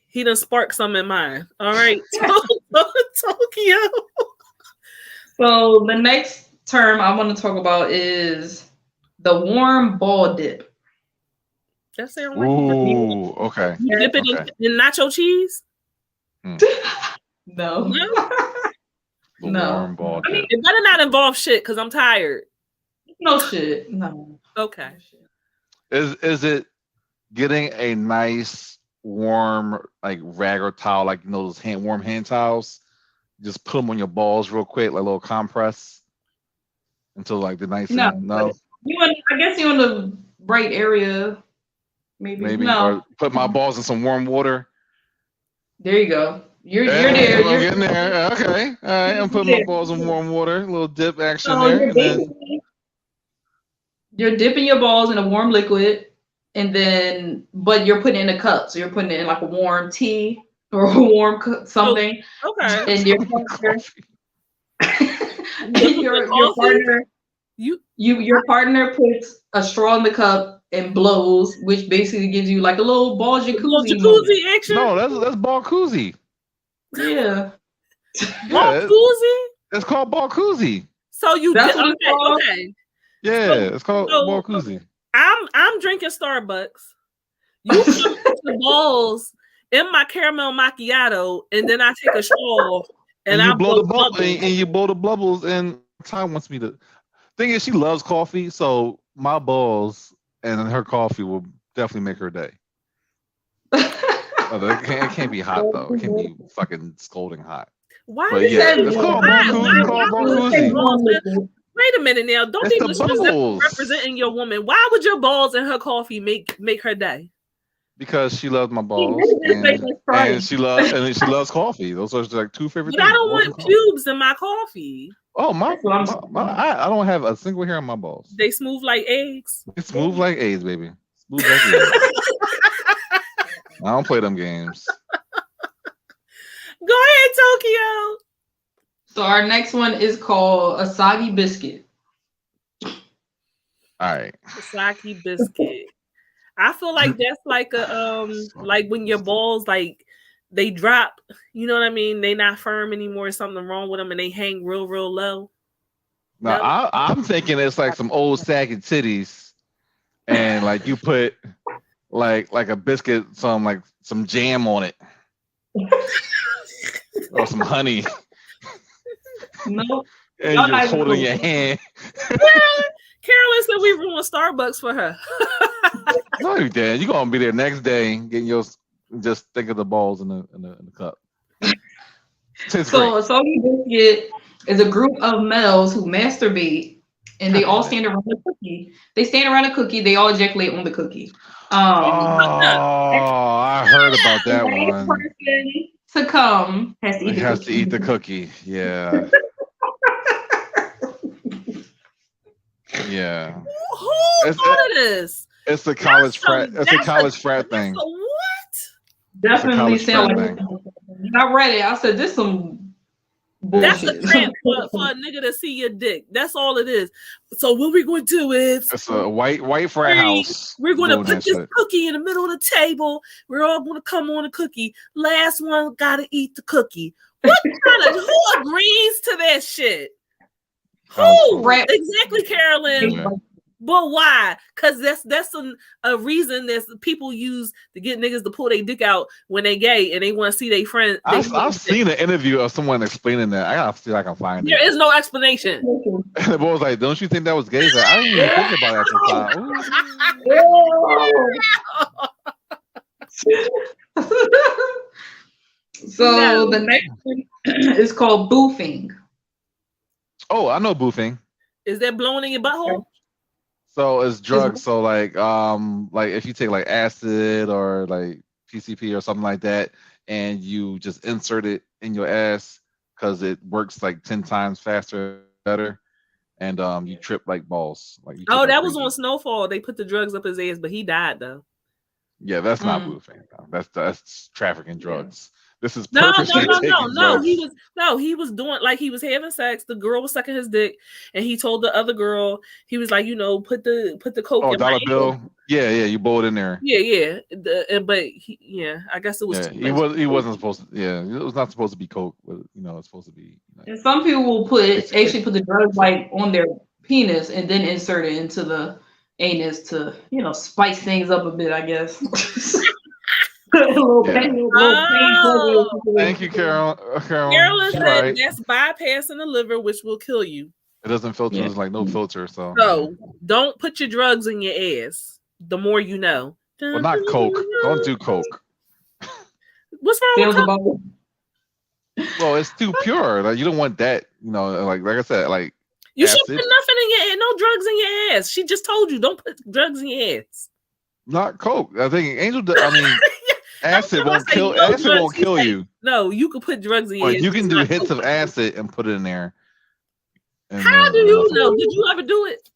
he done sparked some in mine. All right, Tokyo. So the next term I want to talk about is the warm ball dip. That's it. Ooh, okay. You dip it in nacho cheese? No. Warm ball dip. I mean, it better not involve shit because I'm tired. No shit. No. Okay. Is it getting a nice warm like rag or towel, like those warm hand towels? Just put them on your balls real quick, like a little compress until like the nice. No. I guess you in the right area. Maybe. No. Or put my balls in some warm water. There you go. You're there. You're getting there. Okay. All right. I'm putting my balls in warm water. A little dip action there. You're dipping your balls in a warm liquid, but you're putting it in a cup. So you're putting it in like a warm tea or a warm something. Okay. And your partner puts a straw in the cup and blows, which basically gives you like a little ball jacuzzi action. No, that's ball koozie. Yeah. Ball koozie? It's called ball koozie. So you did okay. Yeah, it's called ball koozie. I'm drinking Starbucks. You put the balls in my caramel macchiato, and then I take a straw and I blow the bubbles. And you blow the bubbles. And Ty wants me to. Thing is, she loves coffee, so my balls and her coffee will definitely make her day. It can't be hot though. It can't be fucking scalding hot. Why? But yeah, it's called ball koozie. Wait a minute now. Don't be representing your woman. Why would your balls and her coffee make her day? Because she loves my balls and she loves coffee. Those are like two favorite things. I don't want pubes in my coffee. Oh I don't have a single hair on my balls. They smooth like eggs. It's smooth like eggs, baby. Smooth like eggs. I don't play them games. Go ahead, Tokyo. So our next one is called a soggy biscuit. All right. A soggy biscuit. I feel like that's like a like when your balls like they drop, you know what I mean? They not firm anymore. Something wrong with them, and they hang real low. No, I'm thinking it's like some old saggy titties, and like you put like a biscuit, some jam on it, or some honey. No, and you're just holding your hand. Carolyn said we ruined Starbucks for her. No, you did. You're gonna be there next day getting your just think of the balls in the cup. So Soggy Biscuit is a group of males who masturbate, and they all stand around the cookie. They stand around a cookie. They all ejaculate on the cookie. I heard about that one. Person to come has to eat the cookie. Has to eat the cookie. Yeah. Yeah. Who thought of this? It's a college frat. It's a college frat thing. What? Definitely sound like. I read it. I said, "This some bullshit." That's a trend for a nigga to see your dick. That's all it is. So what we're going to do is it's a white frat house. We're going to put this cookie in the middle of the table. We're all going to come on a cookie. Last one got to eat the cookie. What kind of who agrees to that shit? Who? Exactly, Carolyn. Yeah. But why? Because that's a reason that people use to get niggas to pull their dick out when they gay and they want to see their friends. I've seen an interview of someone explaining that. I gotta see if I can find it. There is no explanation. The boy was like, "Don't you think that was gay?" Like, I didn't even think about that at the time. So the next one is called boofing. Oh, I know boofing. Is that blowing in your butthole? So it's drugs. So like if you take like acid or like PCP or something like that, and you just insert it in your ass because it works like 10 times faster, better, and you trip like balls. Like that was on Snowfall. They put the drugs up his ass, but he died though. Yeah, that's not boofing. That's trafficking drugs. This is no. Drugs. He was doing like he was having sex. The girl was sucking his dick, and he told the other girl, he was like, put the coke. Oh, dollar bill. Yeah, you bowl it in there. Yeah. But I guess it was. Yeah, he wasn't supposed to. Yeah, it was not supposed to be coke, but it's supposed to be. And some people will put the drugs like on their penis and then insert it into the anus to spice things up a bit, I guess. Thank you, Carol. Carolyn said that's bypassing the liver, which will kill you. It doesn't filter. There's like no filter. So don't put your drugs in your ass. The more you know. Well, not coke. Don't do coke. What's wrong with coke? Well, it's too pure. Like you don't want that. Like I said, like you should put nothing in your ass. No drugs in your ass. She just told you don't put drugs in your ass. Not coke. I think acid won't kill. Acid won't kill you. No, you can put drugs in your ass. You can do hits of acid and put it in there. How do you know? Did you ever do it?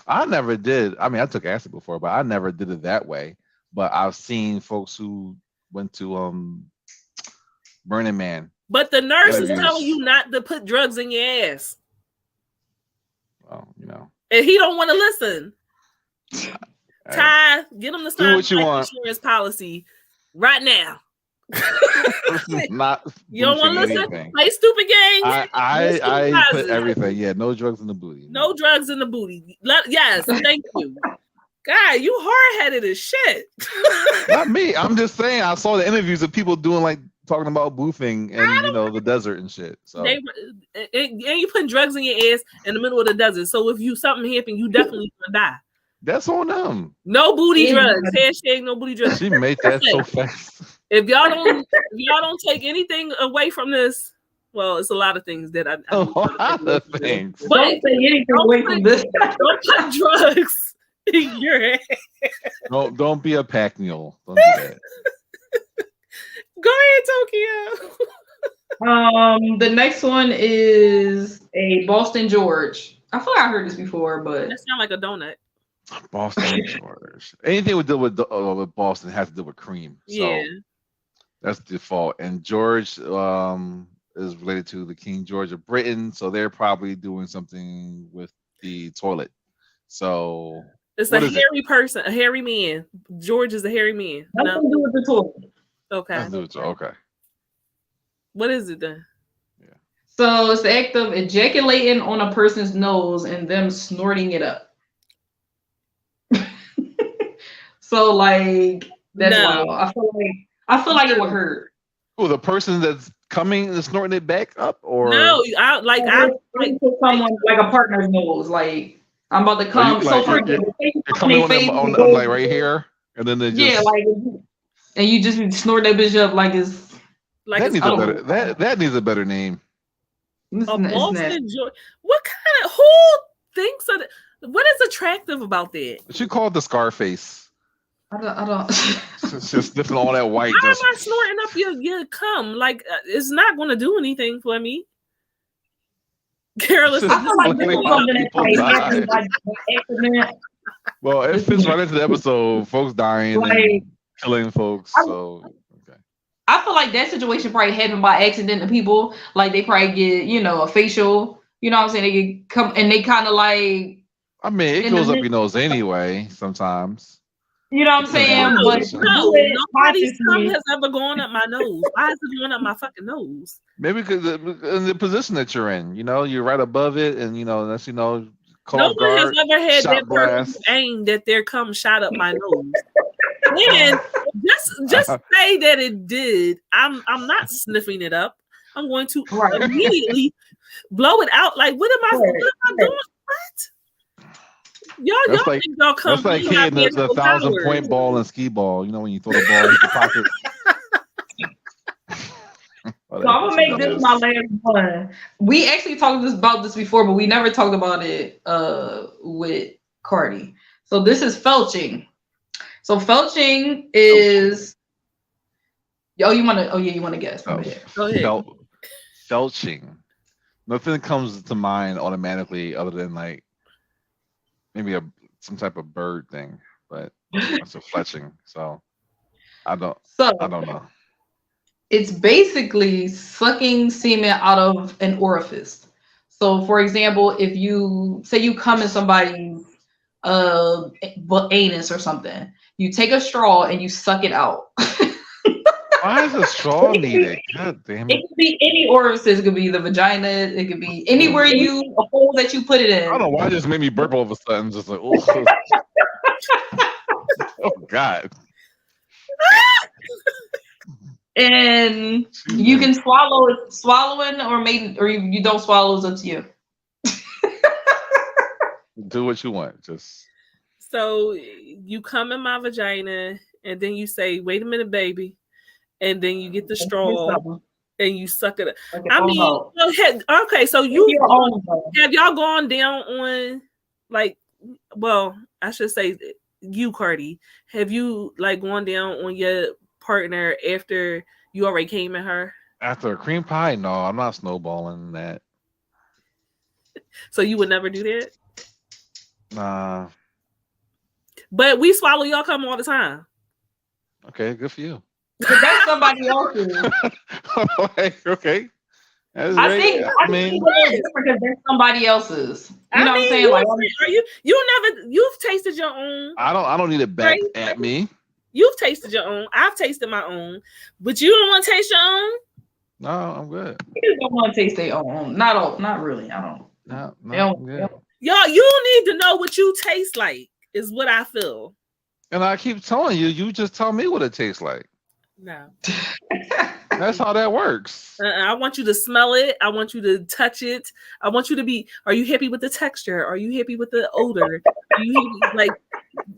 I never did. I mean, I took acid before, but I never did it that way. But I've seen folks who went to Burning Man. But the nurse is telling you not to put drugs in your ass. Well, and he don't want to listen. Ty, get him to sign what you want. Insurance policy right now. Not you don't want to listen. Play stupid games. I put everything. Yeah, no drugs in the booty. No drugs in the booty. Yes, thank you. God, you hard-headed as shit. Not me. I'm just saying. I saw the interviews of people doing like talking about boofing and the desert and shit. So and you putting drugs in your ass in the middle of the desert. So if something happen, you definitely gonna die. That's on them. No booty drugs. Hashtag no booty drugs. She made that so fast. If y'all don't take anything away from this, well, it's a lot of things that a lot of things. But don't take anything away from this. Don't put drugs in your ass. Don't be a pack mule. Don't do that. Go ahead, Tokyo. The next one is a Boston George. I feel like I heard this before, but that sounds like a donut. Boston George. Anything we do with Boston has to do with cream. So that's default. And George is related to the King George of Britain, so they're probably doing something with the toilet. So it's a hairy person, a hairy man. George is a hairy man. Nothing to do with the toilet. Okay. Okay. What is it then? Yeah. So it's the act of ejaculating on a person's nose and them snorting it up. So like that's wild. I feel like it would hurt. Oh, the person that's coming and snorting it back up, or someone like a partner's nose. Like I'm about to come. You're coming on like right here, and then they just and you just snort that bitch up like it's like that it's needs a better that needs a better name. a Boston joint. What kind of who thinks of it? What is attractive about that? She called the Scarface. I don't. It's just sniffing all that white. Why am I snorting up your cum? Like it's not going to do anything for me. Careless. I feel like this is something that like happened by accident. Well, it fits right into the episode. Folks dying and killing folks. So okay. I feel like that situation probably happened by accident to people. Like they probably get, a facial. You know what I'm saying? They get come and they kind of like. I mean, it goes up your nose anyway. Sometimes. You know what I'm saying? But no, nobody's cum has ever gone up my nose. Why is it going up my fucking nose? Maybe because in the position that you're in, you're right above it, and that's no one has ever had that person aimed at their cum shot up my nose. And just say that it did. I'm not sniffing it up. I'm going to immediately blow it out. Like what am I doing? What? Y'all like, think y'all come? That's like hitting the 1,000-point ball and skee ball. When you throw the ball in the pocket. So I'm gonna make this my last one. We actually talked about this before, but we never talked about it with Cardi. So this is felching. So felching is. You want to guess? Go ahead. Felching. Nothing comes to mind automatically other than like. Maybe some type of bird thing, but it's a fletching. So I don't know. It's basically sucking semen out of an orifice. So, for example, if you say you come in somebody's anus or something, you take a straw and you suck it out. Why is a straw needed? God damn it! It could be any orifice. It could be the vagina. It could be anywhere a hole that you put it in. I don't know why it just made me burp all of a sudden. Just like, oh, oh God. And you can swallowing or you don't swallow is up to you. Do what you want. Just so you come in my vagina and then you say, "Wait a minute, baby." And then you get the straw and you suck it up. Okay, so have y'all gone down on I should say you, Cardi. Have you gone down on your partner after you already came at her? After a cream pie? No, I'm not snowballing that. So you would never do that? Nah. But we swallow y'all cum all the time. Okay, good for you. But that's somebody else's. Okay. I think it's different because that's somebody else's. You know what I'm saying? Like, you've tasted your own. I don't need it back at me. You've tasted your own. I've tasted my own, but you don't want to taste your own. No, I'm good. You don't want to taste their own. Not really. I don't. No, I'm good. Y'all, you need to know what you taste like. Is what I feel. And I keep telling you, you just tell me what it tastes like. No. That's how that works. I want you to smell it. I want you to touch it. I want you to be. Are you happy with the texture? Are you happy with the odor? Are you happy,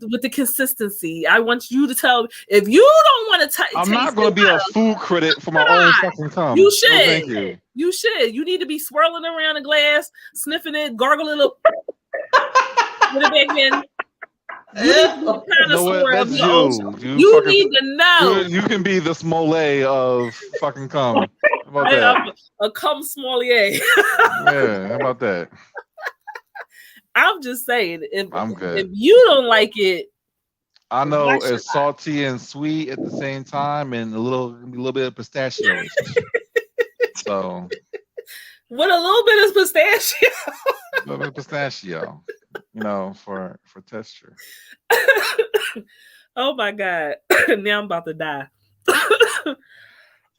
with the consistency? I want you to tell. If you don't want to touch, I'm not going to be a food critic for my own fucking cum. You should. No, thank you. You should. You need to be swirling around a glass, sniffing it, gargling it, put it back in. You need to know. You can be the Smollett of fucking cum. How about that? A cum sommelier. Yeah, how about that? I'm just saying, I'm good. If you don't like it, I know it's salty and sweet at the same time, and a little bit of pistachio. So, what a little bit of pistachio. A little bit of pistachio, for texture. Oh my God! Now I'm about to die.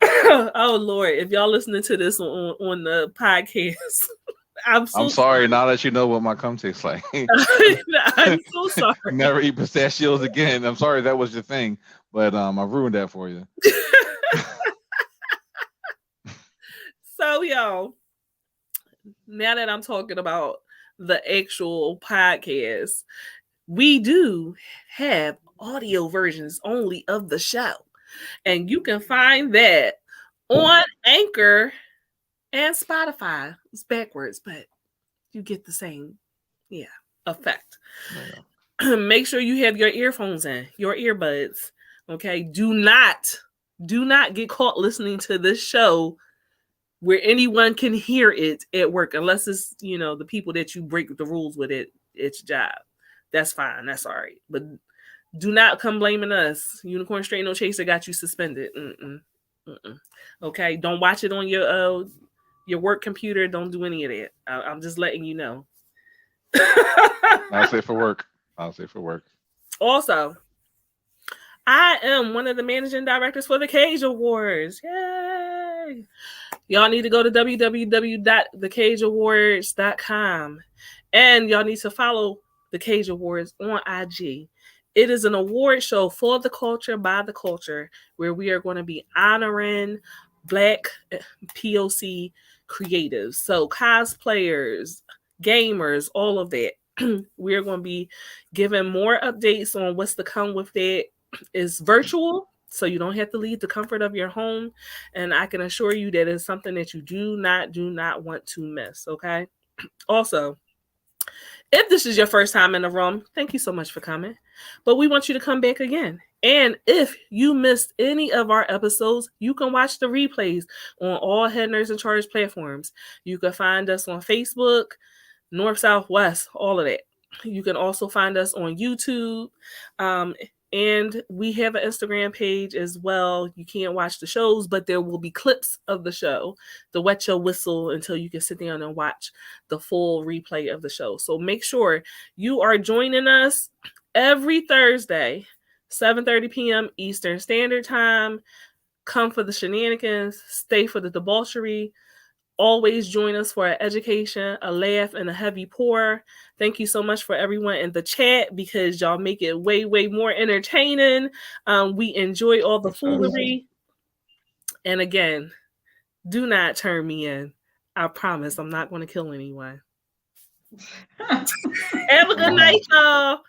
Oh Lord! If y'all listening to this on the podcast, I'm sorry. Now that you know what my cum tastes like, I'm so sorry. Never eat pistachios again. I'm sorry that was your thing, but I ruined that for you. So y'all, now that I'm talking about the actual podcast, we do have audio versions only of the show. And you can find that on Anchor and Spotify. It's backwards, but you get the same, effect. Yeah. Make sure you have your earphones in, your earbuds. Okay. Do not get caught listening to this show where anyone can hear it at work, unless it's, the people that you break the rules with it's job. That's fine. That's all right. But do not come blaming us. Unicorn Straight No Chaser got you suspended. Okay. Don't watch it on your work computer. Don't do any of that. I'm just letting you know. I'll say for work. Also, I am one of the managing directors for the Cage Awards. Yay! Y'all need to go to www.thecageawards.com, and y'all need to follow the Cage Awards on IG. It is an award show for the culture, by the culture, where we are going to be honoring Black POC creatives. So cosplayers, gamers, all of that. We're going to be giving more updates on what's to come with that. It's virtual, so you don't have to leave the comfort of your home. And I can assure you that it's something that you do not want to miss, okay? Also, if this is your first time in the room, thank you so much for coming. But we want you to come back again. And if you missed any of our episodes, you can watch the replays on all Head Nerds in Charge platforms. You can find us on Facebook, North, South, West, all of that. You can also find us on YouTube. And we have an Instagram page as well. You can't watch the shows, but there will be clips of the show to wet your whistle until you can sit down and watch the full replay of the show. So make sure you are joining us every Thursday, 7:30 p.m. Eastern Standard Time. Come for the shenanigans, stay for the debauchery. Always join us for an education, a laugh, and a heavy pour. Thank you so much for everyone in the chat, because y'all make it way, way more entertaining. We enjoy all the foolery. And again, do not turn me in. I promise I'm not going to kill anyone. Have a good night, y'all.